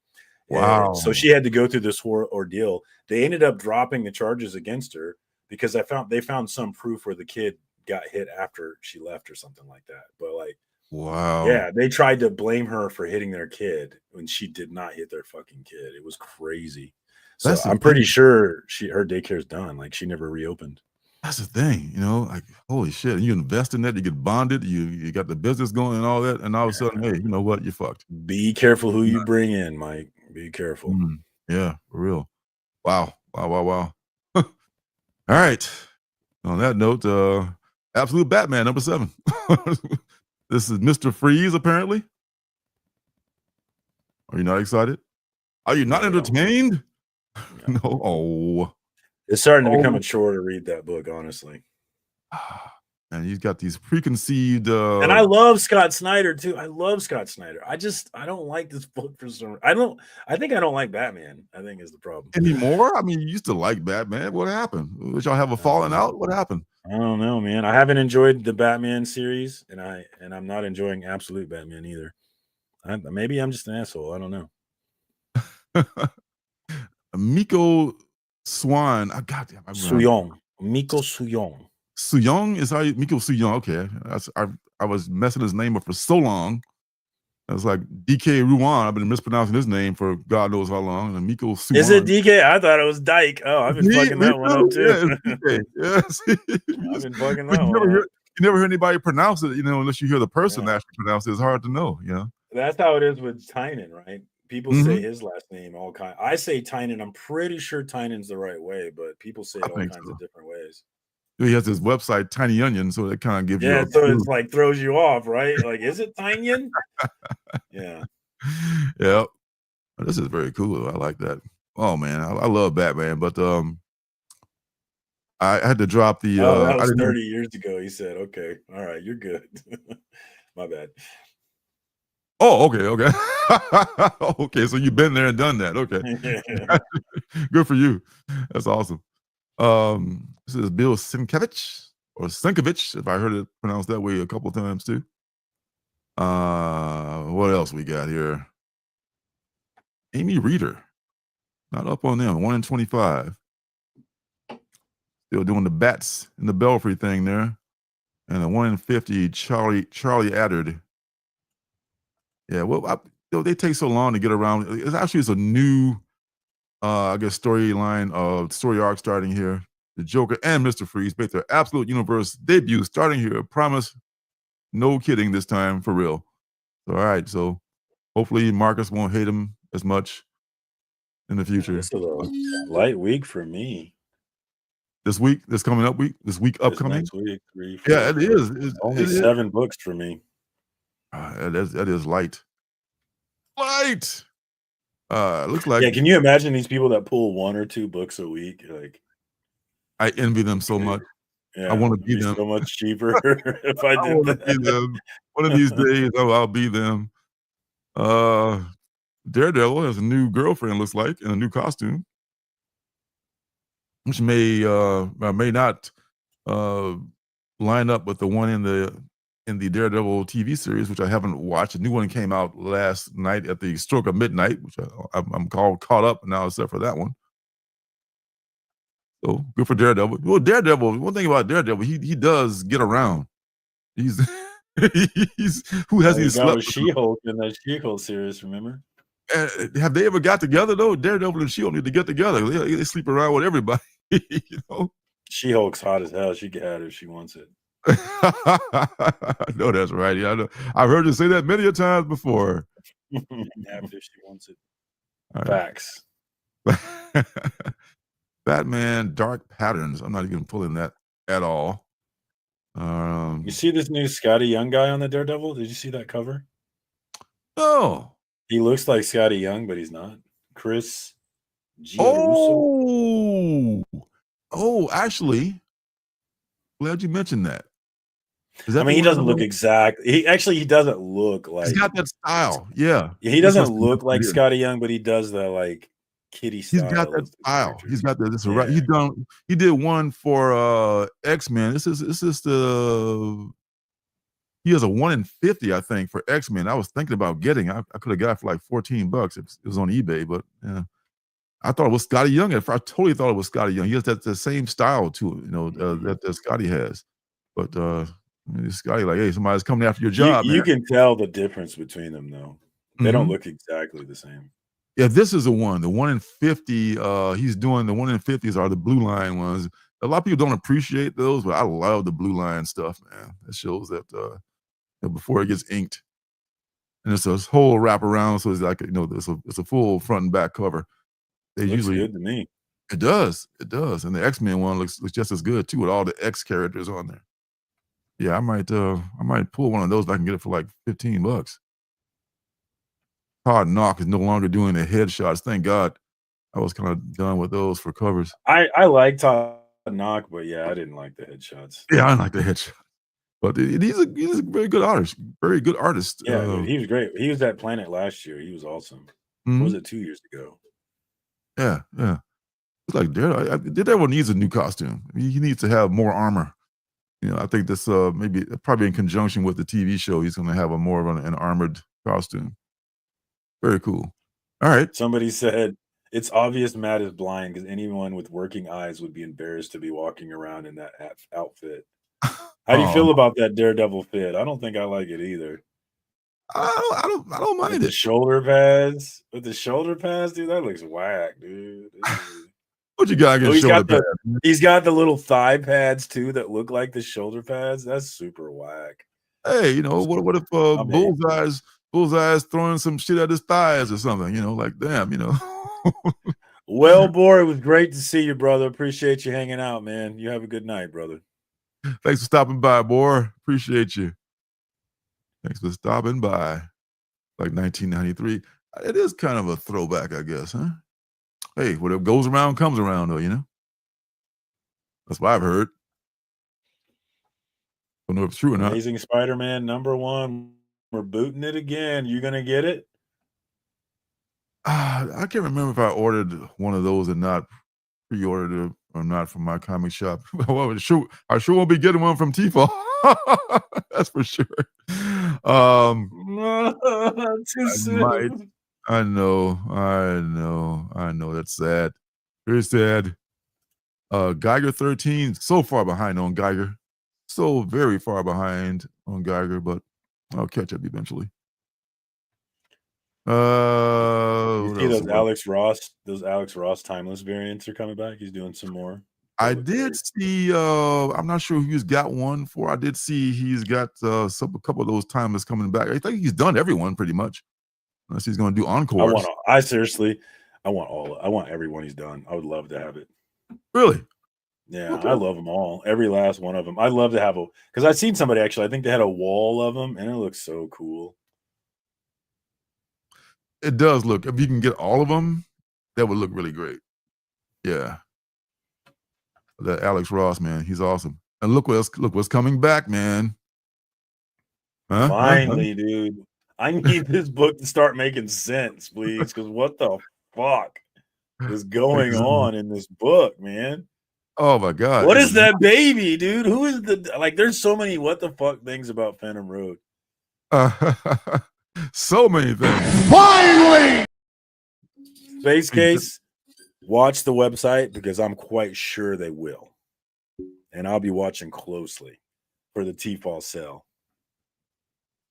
wow. So she had to go through this ordeal. They ended up dropping the charges against her because they found some proof where the kid got hit after she left or something like that. But like, wow. Yeah, they tried to blame her for hitting their kid when she did not hit their fucking kid. It was crazy. So I'm pretty sure her daycare's done. Like she never reopened. That's the thing, like holy shit. You invest in that, you get bonded, you got the business going and all that, and all of a sudden, hey, you know what? You're fucked. Be careful who you bring in, Mike. Be careful. Yeah, for real. Wow. All right. On that note, Absolute Batman number 7. This is Mr. Freeze, apparently. Are you not excited? Are you not entertained? No. Oh. It's starting to become a chore to read that book, honestly. And he's got these preconceived and I love Scott Snyder too. I love Scott Snyder. I don't like this book for some reason. I think I don't like Batman, I think is the problem. Anymore? I mean, you used to like Batman. What happened? Did y'all have a falling out? What happened? I don't know, man. I haven't enjoyed the Batman series, and I'm not enjoying Absolute Batman either. Maybe I'm just an asshole. I don't know. Miko Swan. Goddamn. Suyong. Miko Suyong. Suyong is how Miko Suyong. Okay. I was messing his name up for so long. It's like DK Ruan. I've been mispronouncing his name for God knows how long. And Miko Suyong. Is it DK? I thought it was Dyke. Oh, I've been fucking that one up too. Yes. I've been fucking that one. You never hear anybody pronounce it, unless you hear the person actually pronounce it. It's hard to know, That's how it is with Tynan, right? People say his last name all kind. I say Tynan. I'm pretty sure Tynan's the right way, but people say it all kinds of different ways. He has his website, Tiny Onion, so that kind of gives you so it's like throws you off, right? Like, is it Tynion? Yeah. Yeah. This is very cool. I like that. Oh man, I love Batman, but I had to drop the that was 30 years ago. He said, okay, all right, you're good. My bad. Oh, okay. Okay, so you've been there and done that. Okay. Good for you. That's awesome. This is Bill Sienkiewicz, or Sienkiewicz, if I heard it pronounced that way a couple of times too. What else we got here? Amy Reeder. Not up on them. 1 in 25. Still doing the bats in the belfry thing there. And a 1 in 50, Charlie Adard. Yeah, well, they take so long to get around. It's a new, I guess, storyline, story arc starting here. The Joker and Mr. Freeze make their Absolute Universe debut starting here. Promise, no kidding this time, for real. All right, so hopefully Marcus won't hate him as much in the future. This is a light week for me. This week, this coming up week, this week upcoming. Next week, 3, 4, yeah, it is. Only 7 books for me. That is light. Light. Looks like. Yeah, can you imagine these people that pull 1 or 2 books a week? Like, I envy them so much. Yeah, I want to be them. So much cheaper if I did that. Be them. One of these days, I'll be them. Daredevil has a new girlfriend, looks like, in a new costume, which may not line up with the one in the in the Daredevil TV series, which I haven't watched. A new one came out last night at the stroke of midnight, which I'm caught up now, except for that one. So good for Daredevil. Well, Daredevil. One thing about Daredevil, he does get around. He's he's who hasn't He he got slept with with? She-Hulk in that She-Hulk series, remember? Have they ever got together though? Daredevil and She-Hulk need to get together. They sleep around with everybody, you know. She-Hulk's hot as hell. She can have it if she wants it. I know that's right. Yeah, I know. I've heard you say that many a times before. Have it if she wants it. All right. Facts. Batman Dark Patterns. I'm not even pulling that at all. You see this new Scotty Young guy on the Daredevil? Did you see that cover? No. He looks like Scotty Young, but he's not. Chris Giarrusso. Oh, actually, glad you mentioned that. Is I that mean, he the one doesn't look exact. He doesn't look like. He's got that style. Yeah. He This doesn't must be look like weird. Scotty Young, but he does the like kitty He's style. got that of the style. character. He's got that. This is right. Yeah. He did one for X-Men. This is the he has a 1 in 50, I think, for X-Men. I was thinking about getting. I could have got it for like $14 if it was on eBay, but yeah. I thought it was Scotty Young. I totally thought it was Scotty Young. He has the same style to it, you know, that Scotty has. But Scotty, like, hey, somebody's coming after your job. You man. can tell the difference between them, though. They don't look exactly the same. Yeah, this is the 1 in 50. He's doing the 1 in 50s are the blue line ones. A lot of people don't appreciate those, but I love the blue line stuff, man. It shows that before it gets inked, and it's a whole wraparound, so it's like it's a full front and back cover. They Looks usually good to me. It does, and the X-Men one looks just as good too with all the X characters on there. Yeah, I might pull one of those if I can get it for like $15. Todd Knock is no longer doing the headshots. Thank God. I was kind of done with those for covers. I like Todd Knock, but yeah, I didn't like the headshots. Yeah, I like the headshot. But he's a very good artist. Very good artist. Yeah, dude, he was great. He was at Planet last year. He was awesome. Mhm. Or was it 2 years ago? Yeah. It's like Daredevil needs a new costume. He needs to have more armor. You know, I think this probably in conjunction with the TV show, he's going to have more of an armored costume. Very cool. All right. Somebody said it's obvious Matt is blind because anyone with working eyes would be embarrassed to be walking around in that outfit. How do you feel about that Daredevil fit? I don't think I like it either. I don't mind With it. the shoulder pads, dude, that looks whack, dude. What you got against shoulder pads? He's got the little thigh pads too that look like the shoulder pads. That's super whack. Hey, you know what if Bullseye's throwing some shit at his thighs or something? You know, like damn, you know. Well, boy, it was great to see you, brother. Appreciate you hanging out, man. You have a good night, brother. Thanks for stopping by, boy. Appreciate you. Thanks for stopping by. Like 1993. It is kind of a throwback, I guess, huh? Hey, whatever goes around comes around, though, you know? That's what I've heard. Don't know if it's true or not. Amazing Spider-Man #1. We're booting it again. You gonna get it? I can't remember if I ordered one of those or not, pre-ordered it or not from my comic shop. Well, I sure won't be getting one from Tfal. That's for sure. Too soon. I know. That's sad. Very sad. Geiger 13, so far behind on Geiger. So very far behind on Geiger, but I'll catch up eventually. You see those Alex Ross timeless variants are coming back. He's doing some more. I did see. I'm not sure who's got one for. I did see he's got a couple of those timeless coming back. I think he's done everyone pretty much, unless he's going to do encores. I want everyone he's done. I would love to have it. Really? Yeah, okay. I love them all. Every last one of them. I'd love to have because I've seen somebody actually. I think they had a wall of them, and it looks so cool. It does look. If you can get all of them, that would look really great. Yeah. That Alex Ross, man, he's awesome. And look what's coming back, man. Huh? Finally, dude. I need this book to start making sense, please. Because what the fuck is going on in this book, man? Oh my God. What is that baby, dude? Who is the like? There's so many what the fuck things about Phantom Road. So many things. Finally! Space Case, watch the website because I'm quite sure they will. And I'll be watching closely for the T-Fall sale.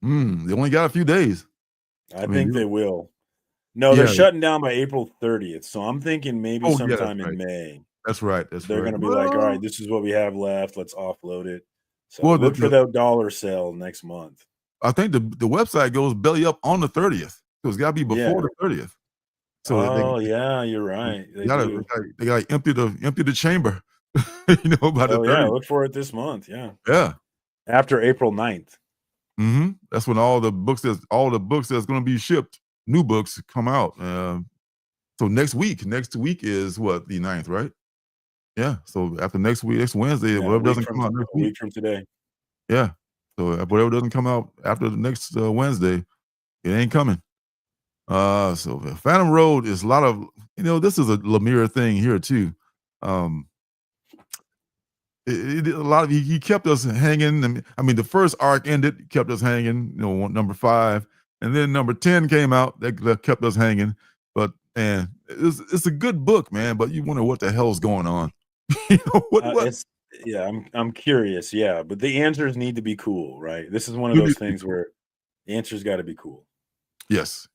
They only got a few days. I think they will. No, Yeah. they're shutting down by April 30th. So I'm thinking maybe Oh, yeah, sometime that's in right. May. That's right. They're going to be like, all right, this is what we have left. Let's offload it. So Well, look for that dollar sale next month. I think the website goes belly up on the 30th. So it's got to be before Yeah. the 30th. So Yeah, you're right. they got to empty the chamber. By the 30th. Yeah, look for it this month. Yeah. Yeah. After April 9th. That's when all the books that's going to be shipped, new books come out. So next week is what, the 9th, right? Yeah. So after next Wednesday, whatever doesn't come out next a week from today. Yeah. So whatever doesn't come out after the next Wednesday, it ain't coming. So Phantom Road is a lot of, this is a Lemire thing here too. He kept us hanging. I mean, the first arc ended, kept us hanging, number 5, and then number 10 came out that kept us hanging. But man, it's a good book, man, but you wonder what the hell's going on. What? I'm curious, yeah, but the answers need to be cool, right? This is one of those things where the answers got to be cool. Yes.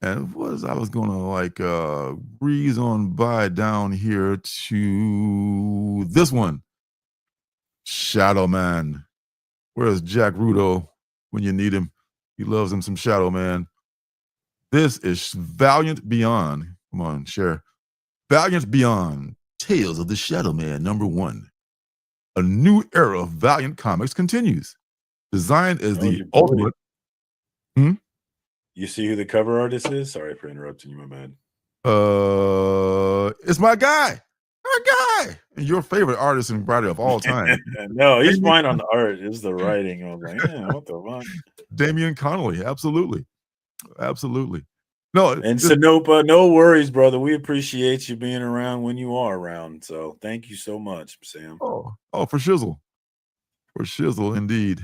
And I was gonna breeze on by down here to this one, Shadow Man. Where's Jack Rudo when you need him? He loves him some Shadow Man. This is Valiant Beyond. Come on, share. Valiant Beyond, Tales of the Shadow Man, #1. A new era of Valiant Comics continues. Designed as the ultimate. You see who the cover artist is? Sorry for interrupting you, my man. It's my guy. And your favorite artist and writer of all time. No, he's fine on the art. It's the writing. I was like, what the fuck? Damian Connolly, absolutely. No, and Sanopa, no worries, brother. We appreciate you being around when you are around. So thank you so much, Sam. Oh, for shizzle. For shizzle, indeed.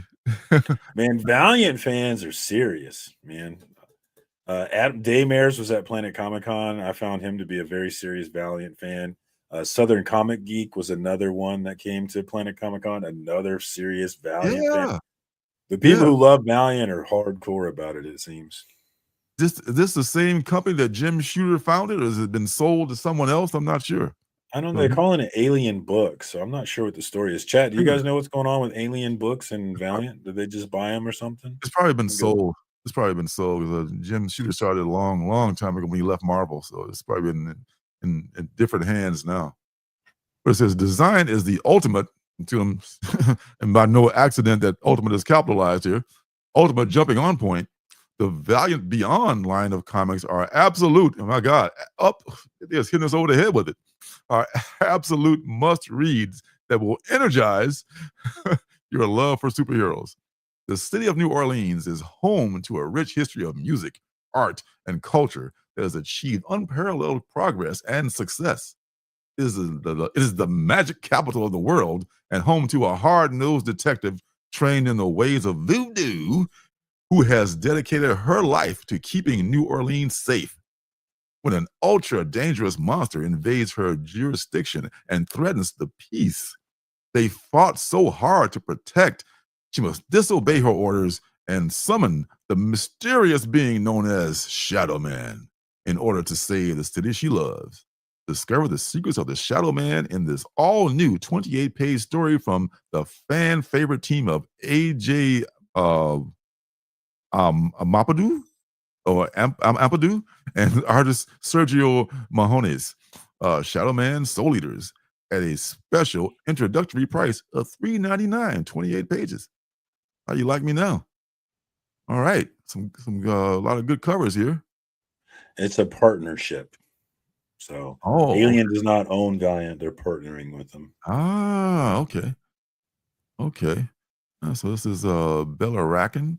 Man, Valiant fans are serious, man. Adam Daymers was at Planet Comic-Con. I found him to be a very serious Valiant fan. Southern Comic Geek was another one that came to Planet Comic-Con, another serious Valiant fan. The people who love Valiant are hardcore about it, it seems. Is this the same company that Jim Shooter founded, or has it been sold to someone else? I'm not sure. I don't know. They're calling it Alien Books, so I'm not sure what the story is. Chat, do you guys know what's going on with Alien Books and Valiant? Did they just buy them or something? It's probably been sold. Jim Shooter started a long time ago when he left Marvel, so it's probably been in different hands now. But it says design is the ultimate to him, and by no accident that ultimate is capitalized here. Ultimate jumping on point. The Valiant Beyond line of comics are absolute. Oh my God, it's hitting us over the head with it. Are absolute must reads that will energize your love for superheroes. The city of New Orleans is home to a rich history of music, art, and culture that has achieved unparalleled progress and success. It is the magic capital of the world and home to a hard-nosed detective trained in the ways of voodoo who has dedicated her life to keeping New Orleans safe. When an ultra-dangerous monster invades her jurisdiction and threatens the peace they fought so hard to protect, she must disobey her orders and summon the mysterious being known as Shadow Man in order to save the city she loves. Discover the secrets of the Shadow Man in this all-new 28-page story from the fan-favorite team of A.J. Ampadu and artist Sergio Mahones, Shadow Man Soul Eaters, at a special introductory price of $3.99, 28 pages. How you like me now? All right, some a lot of good covers here. It's a partnership. So Alien does not own Valiant; they're partnering with them. Ah, okay. So this is Bella Racken.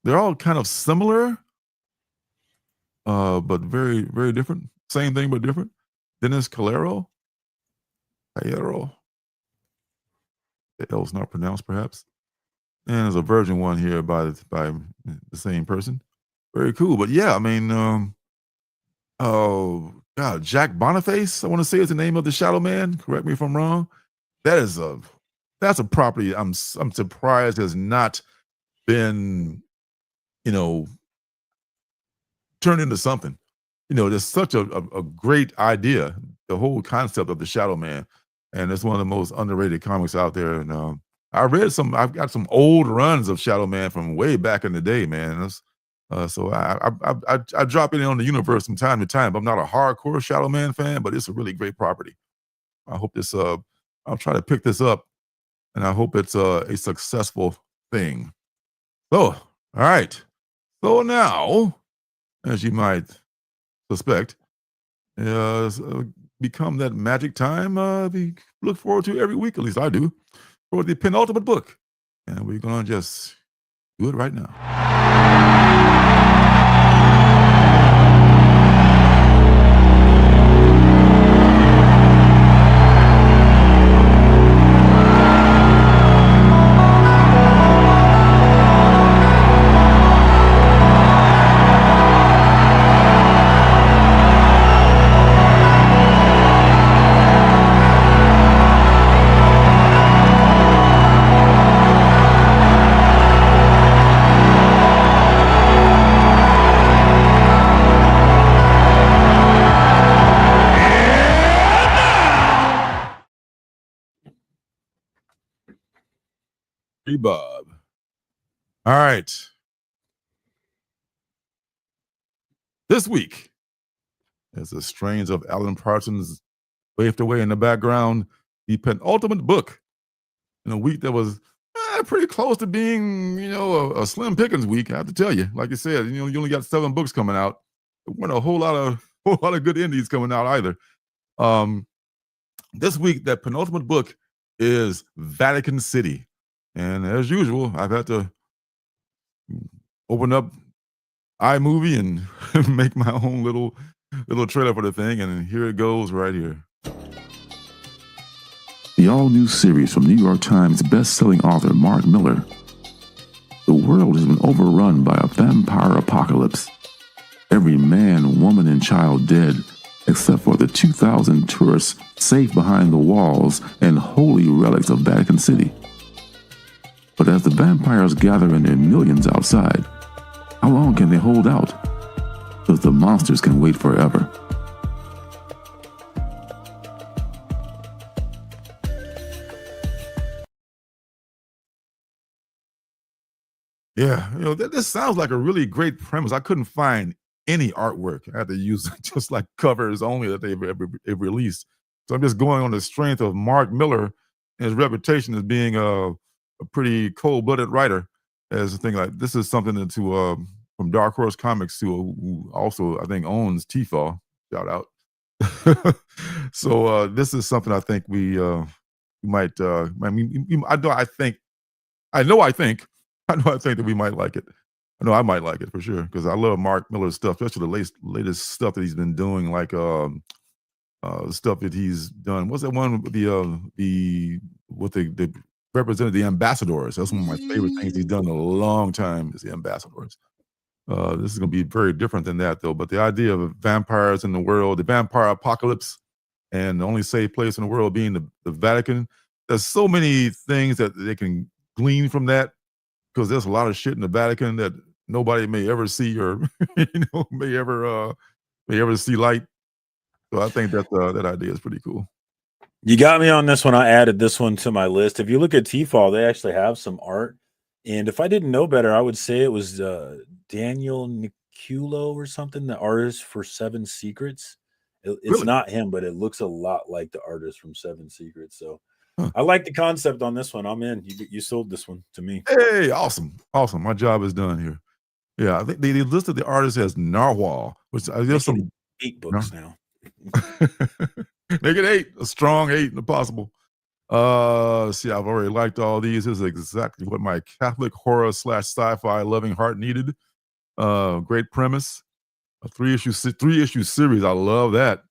They're all kind of similar, but very, very different. Same thing, but different. Dennis Calero, Piero. The L's not pronounced, perhaps. And there's a version one here by the same person. Very cool. But yeah, I mean, oh God, Jack Boniface, I want to say is the name of the Shadow Man. Correct me if I'm wrong. That's a property I'm surprised has not been, you know, turned into something. You know, there's such a great idea, the whole concept of the Shadow Man, and it's one of the most underrated comics out there. And I've got some old runs of Shadow Man from way back in the day, man. So I drop in on the universe from time to time. I'm not a hardcore Shadow Man fan, but it's a really great property. I hope this. I'll try to pick this up, and I hope it's a successful thing. So, all right. So now, as you might suspect, it's become that magic time we look forward to every week, at least I do, for the penultimate book. And we're going to just do it right now. Hey, Bob. All right. This week, as the strains of Alan Parsons waved away in the background, the penultimate book in a week that was pretty close to being, you know, a slim pickings week. I have to tell you, like you said, you know, you only got 7 books coming out. There weren't a whole lot of good indies coming out either. This week, that penultimate book is Vatican City. And as usual, I've had to open up iMovie and make my own little trailer for the thing, and here it goes right here. The all-new series from New York Times best-selling author Mark Miller. The world has been overrun by a vampire apocalypse. Every man, woman, and child dead, except for the 2,000 tourists safe behind the walls and holy relics of Vatican City. But as the vampires gather in their millions outside, how long can they hold out? Because the monsters can wait forever. Yeah, you know, this sounds like a really great premise. I couldn't find any artwork. I had to use just like covers only that they've released. So I'm just going on the strength of Mark Miller and his reputation as being a pretty cold-blooded writer. As a thing like this is something to from Dark Horse Comics, who also I think owns Tefal. Shout out. So this is something I think we might. I mean, I think that we might like it. I know I might like it for sure because I love Mark Miller's stuff, especially the latest stuff that he's been doing, like stuff that he's done. What's that one with the represented the ambassadors? That's one of my favorite things he's done in a long time is the ambassadors. This is going to be very different than that though. But the idea of vampires in the world, the vampire apocalypse, and the only safe place in the world being the Vatican. There's so many things that they can glean from that because there's a lot of shit in the Vatican that nobody may ever see or may ever see light. So I think that that idea is pretty cool. You got me on this one. I added this one to my list. If you look at Tefal, they actually have some art. And if I didn't know better, I would say it was Daniel Niculo or something, the artist for Seven Secrets. It's Really? not him, but it looks a lot like the artist from Seven Secrets. So I like the concept on this one. I'm in. You sold this one to me. Hey, awesome. My job is done here. Yeah, I think they listed the artist as Narwhal, which I guess some 8 books now. Make it 8, a strong 8, impossible. See, I've already liked all these. This is exactly what my Catholic horror / sci-fi loving heart needed. Great premise. A 3-issue series. I love that.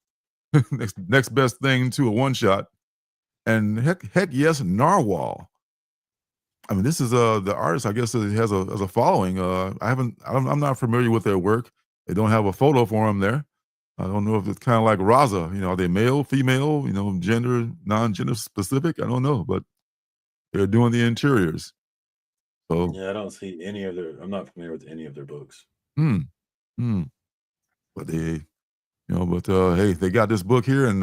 next best thing to a one shot. And heck yes, Narwhal. I mean, this is the artist. I guess has a following. I'm not familiar with their work. They don't have a photo for him there. I don't know if it's kind of like Raza. Are they male, female? Gender, non-gender specific. I don't know, but they're doing the interiors. So Yeah, I don't see any of their. I'm not familiar with any of their books. but they, hey, they got this book here, and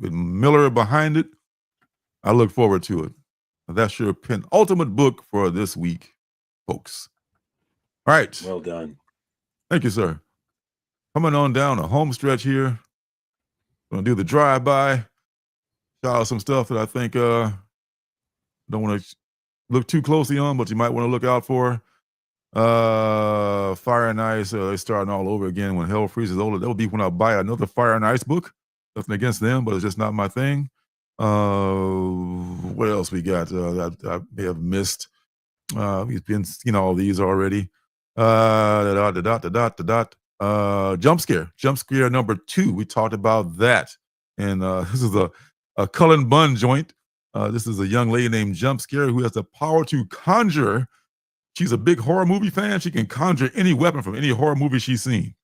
with Miller behind it. I look forward to it. That's your penultimate book for this week, folks. All right. Well done. Thank you, sir. Coming on down a home stretch here. Gonna do the drive-by. Shout out some stuff that I think don't want to look too closely on, but you might want to look out for. Fire and Ice, they're starting all over again when hell freezes over. That'll be when I buy another Fire and Ice book. Nothing against them, but it's just not my thing. What else we got that I may have missed? We've been all these already. Jump scare number 2. We talked about that, and this is a Cullen Bunn joint. This is a young lady named Jump Scare who has the power to conjure. She's a big horror movie fan. She can conjure any weapon from any horror movie she's seen,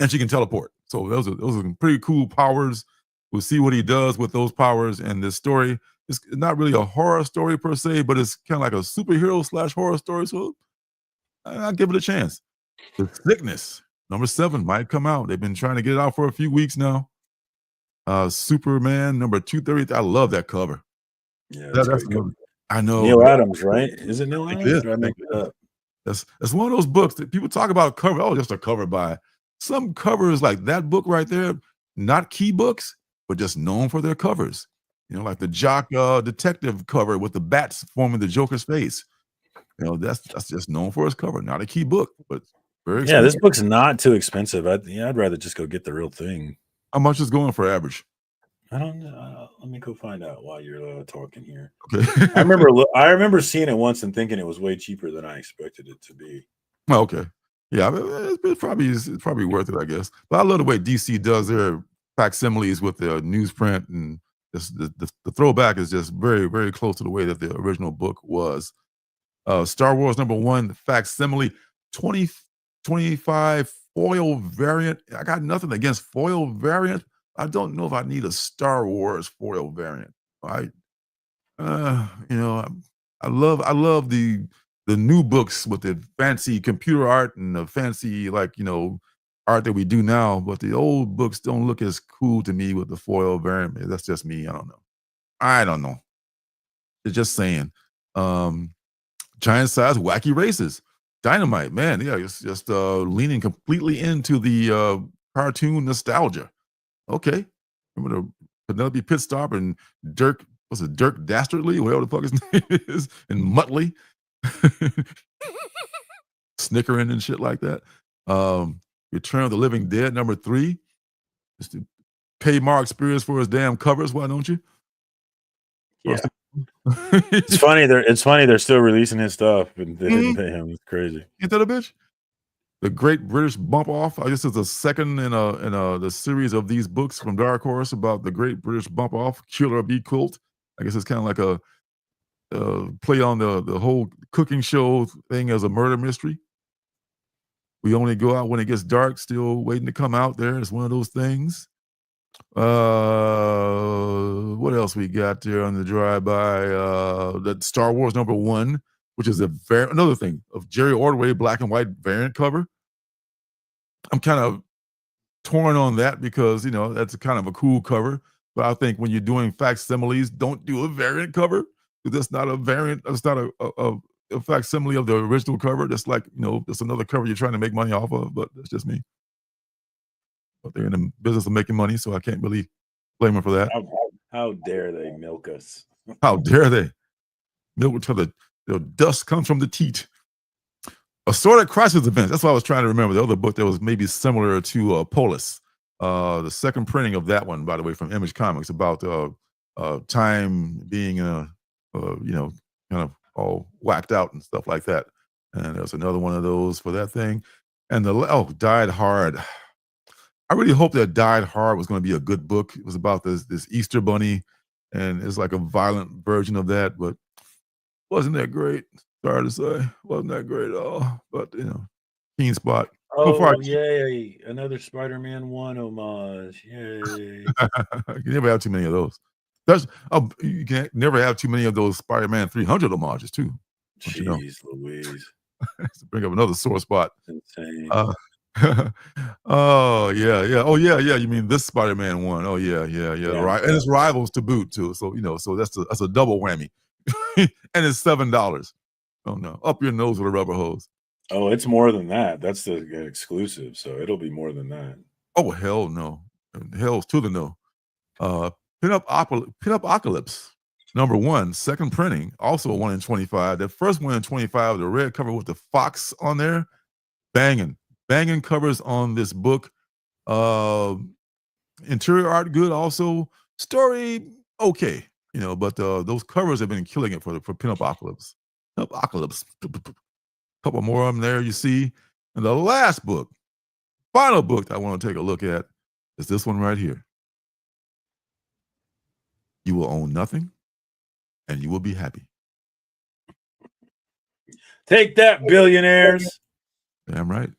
and she can teleport. So those are some pretty cool powers. We'll see what he does with those powers. And this story is not really a horror story per se, but it's kind of like a superhero / horror story. So I'll give it a chance. The Sickness, number 7, might come out. They've been trying to get it out for a few weeks now. Superman, number 230. I love that cover. Yeah, That's I know. Neil Adams, right? Is it Neil Adams? It is. Or I make it up? That's one of those books that people talk about cover. Oh, just a cover by. Some covers like that book right there, not key books, but just known for their covers. Like the Jock detective cover with the bats forming the Joker's face. That's just known for its cover, not a key book, but very expensive. Yeah, this book's not too expensive. I'd rather just go get the real thing. How much is going for average? I don't know. Let me go find out while you're talking here. Okay. I remember seeing it once and thinking it was way cheaper than I expected it to be. Oh, okay. Yeah, it's probably worth it, I guess. But I love the way DC does their facsimiles with the newsprint, and the throwback is just very, very close to the way that the original book was. Star Wars number 1, the facsimile, 2025 foil variant. I got nothing against foil variant. I don't know if I need a Star Wars foil variant. I love the new books with the fancy computer art and the fancy art that we do now, but the old books don't look as cool to me with the foil variant. That's just me. I don't know. It's just saying. Giant size wacky races. Dynamite, man. Yeah, it's just leaning completely into the cartoon nostalgia. Okay. Remember the Penelope Pit Stop and Dirk Dastardly, whatever the fuck his name is, and Muttley. Snickering and shit like that. Return of the Living Dead, number 3. Just to pay Mark Spears for his damn covers, why don't you? Yeah. It's funny they're still releasing his stuff, but they didn't pay him. It's crazy. Ain't that a bitch? The Great British Bump Off. I guess it's the second in the series of these books from Dark Horse about the Great British Bump Off, Killer Bee Cult. I guess it's kind of like a play on the whole cooking show thing as a murder mystery. We only go out when it gets dark, still waiting to come out there. It's one of those things. What else we got there on the drive-by? The Star Wars number 1, which is another thing of Jerry Ordway black and white variant cover. I'm kind of torn on that because that's kind of a cool cover, but I think when you're doing facsimiles, don't do a variant cover, because that's not a variant. That's not a facsimile of the original cover. That's like that's another cover you're trying to make money off of. But that's just me. But they're in the business of making money, so I can't really blame them for that. How dare they milk us? How dare they milk until the dust comes from the teat. Assorted Crisis Events. That's what I was trying to remember. The other book that was maybe similar to Polis. The second printing of that one, by the way, from Image Comics, about time being kind of all whacked out and stuff like that. And there's another one of those for that thing. And Died Hard. I really hope that Died Hard was going to be a good book. It was about this Easter bunny, and it's like a violent version of that, but wasn't that great. Sorry to say, wasn't that great at all. But Keen Spot. So far, Oh, yay. Another Spider-Man 1 homage. Yay. you can never have too many of those. You can never have too many of those Spider-Man 300 homages too. Don't you know? Jeez Louise. To bring up another sore spot. Insane. Oh yeah. Oh yeah. You mean this Spider-Man one? Oh yeah. Yeah. Right, and it's rivals to boot too. So so that's a double whammy, and it's $7. Oh no, up your nose with a rubber hose. Oh, it's more than that. That's the exclusive, so it'll be more than that. Oh hell no, hell's to the no. Pinup Apocalypse #1, second printing, also a 1 in 25. That first 1 in 25, the red cover with the fox on there, banging covers on this book. Interior art good, also story okay, but those covers have been killing it for Pinup Apocalypse. Couple more of them there you see. And the last book, final book I want to take a look at is this one right here. You will own nothing, and you will be happy. Take that, billionaires. Damn right.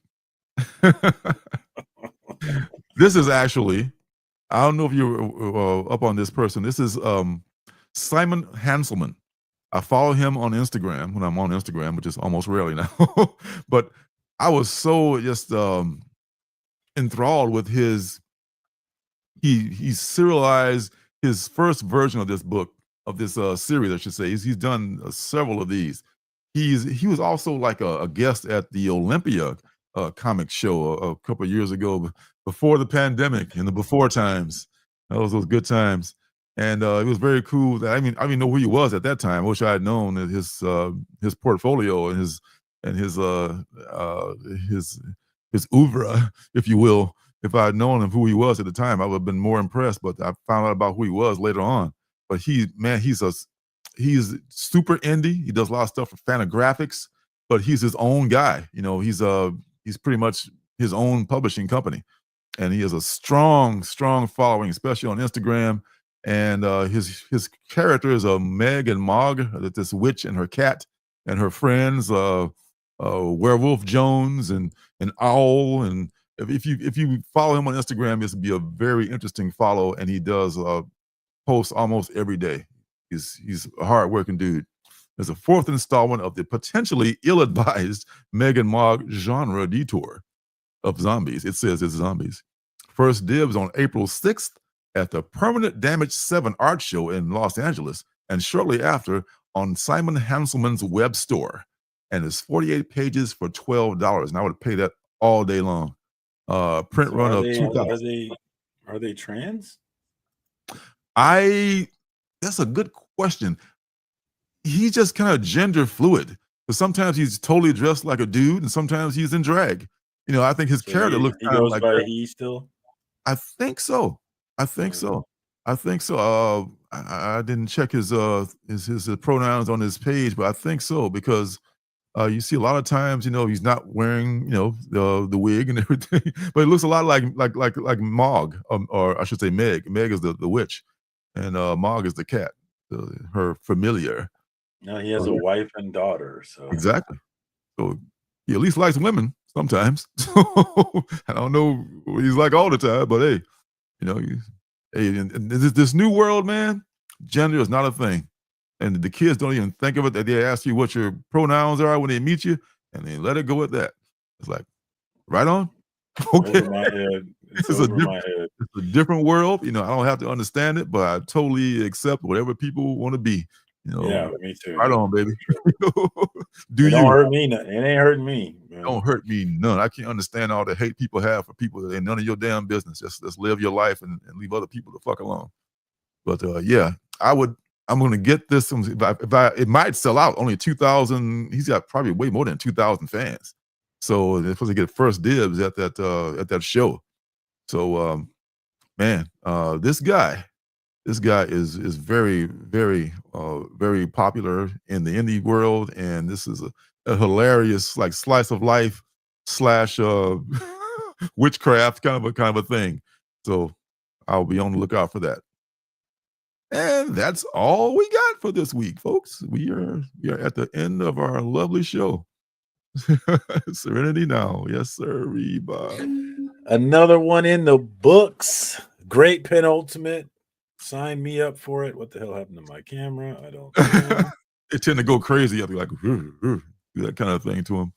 This is actually, I don't know if you're up on this person. This is Simon Hanselman. I follow him on Instagram when I'm on Instagram, which is almost rarely now. But I was so just enthralled with he serialized his first version of this book, of this series, I should say. He's done several of these. He was also like a guest at the Olympia comic show a couple of years ago, before the pandemic, in the before times. Those good times. And it was very cool. I didn't know who he was at that time. I wish I had known his portfolio and his oeuvre, if you will. If I had known him who he was at the time, I would have been more impressed. But I found out about who he was later on. But he's super indie. He does a lot of stuff for Fantagraphics, but he's his own guy. He's pretty much his own publishing company, and he has a strong following, especially on Instagram. And his character is Meg and Mog, this witch and her cat and her friends, Werewolf Jones and Owl. And if you follow him on Instagram, this would be a very interesting follow. And he does posts almost every day. He's a hardworking dude. There's a fourth installment of the potentially ill-advised Meg and Mog genre detour of zombies. It says it's zombies. First dibs on April 6th at the Permanent Damage 7 art show in Los Angeles, and shortly after on Simon Hanselman's web store. And it's 48 pages for $12. And I would pay that all day long. Print run of 2000. Are they trans? That's a good question. He's just kind of gender fluid. But sometimes he's totally dressed like a dude, and sometimes he's in drag. I think his character looks he kind of goes like by that. he still. I think so. I didn't check his pronouns on his page, but I think so, because you see a lot of times, he's not wearing, the wig and everything, but it looks a lot like Mog, or I should say Meg. Meg is the witch, and Mog is the cat, her familiar. No, he has a wife and daughter. So Exactly. So he at least likes women sometimes. I don't know what he's like all the time, but hey, in this new world, man, gender is not a thing. And the kids don't even think of it. They ask you what your pronouns are when they meet you, and they let it go at that. It's like, right on. Okay. over my head. It's It's over my head. a different world. I don't have to understand it, but I totally accept whatever people want to be. Yeah, me too. Right on, baby. It don't hurt me. It ain't hurting me. Man. Don't hurt me none. I can't understand all the hate people have for people that ain't none of your damn business. Just live your life and leave other people the fuck alone. But yeah, I'm going to get this. It might sell out. Only 2,000. He's got probably way more than 2,000 fans. So they're supposed to get first dibs at that show. So man, this guy is very, very, very popular in the indie world, and this is a hilarious like slice of life / witchcraft kind of a thing. So I'll be on the lookout for that. And that's all we got for this week, folks. We are at the end of our lovely show. Serenity now. Yes, sir, Bob. Another one in the books. Great penultimate. Sign me up for it. What the hell happened to my camera? I don't know. It tend to go crazy. I'll be like, do that kind of thing to them.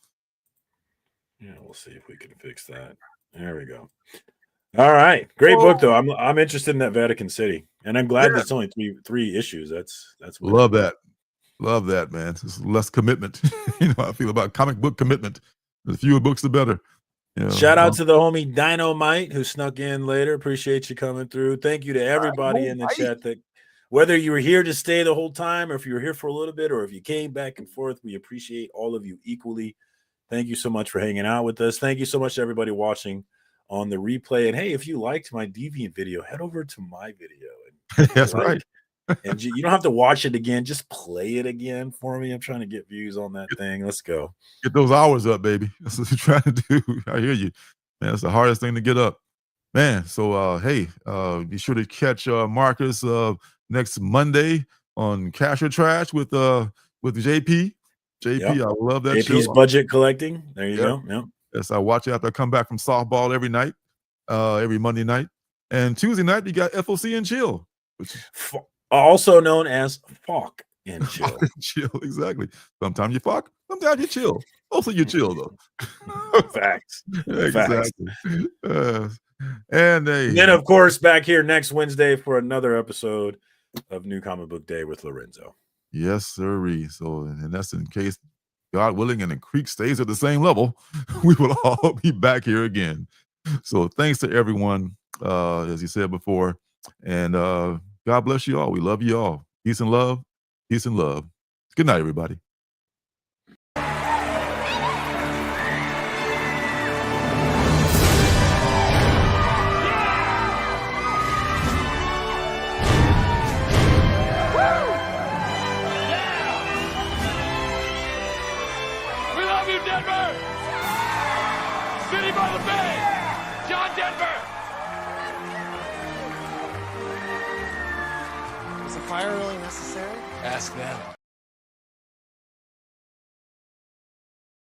Yeah, we'll see if we can fix that. There we go. All right, great book though. I'm interested in that Vatican City, and I'm glad there's only three issues. That's love that. Love that, man. It's less commitment. You know how I feel about comic book commitment. The fewer books, the better. You know, shout out to the homie Dynamite who snuck in later. Appreciate you coming through. Thank you to everybody in the chat that, whether you were here to stay the whole time or if you were here for a little bit or if you came back and forth, we appreciate all of you equally. Thank you so much for hanging out with us. Thank you so much to everybody watching on the replay. And hey, if you liked my Deviant video, head over to my video. And that's right. And you don't have to watch it again. Just play it again for me. I'm trying to get views on that thing. Let's go. Get those hours up, baby. That's what you're trying to do. I hear you. Man, that's the hardest thing to get up. Man, so hey, be sure to catch Marcus next Monday on Cash or Trash with JP. JP, yep. I love that JP's show. Budget Collecting. There you go. Yep. Yes, I watch it after I come back from softball every night, every Monday night. And Tuesday night, you got FOC and Chill. Which also known as Falk and Chill. Chill, exactly. Sometimes you fuck, sometimes you chill. Also, you chill, though. Facts. Exactly. Facts. And then, of course, back here next Wednesday for another episode of New Comic Book Day with Lorenzo. Yes, sirree. So, and that's in case, God willing, and the creek stays at the same level, we will all be back here again. So thanks to everyone, as you said before. And God bless you all. We love you all. Peace and love. Peace and love. Good night, everybody. Denver! City by the Bay! John Denver! Is a fire really necessary? Ask them.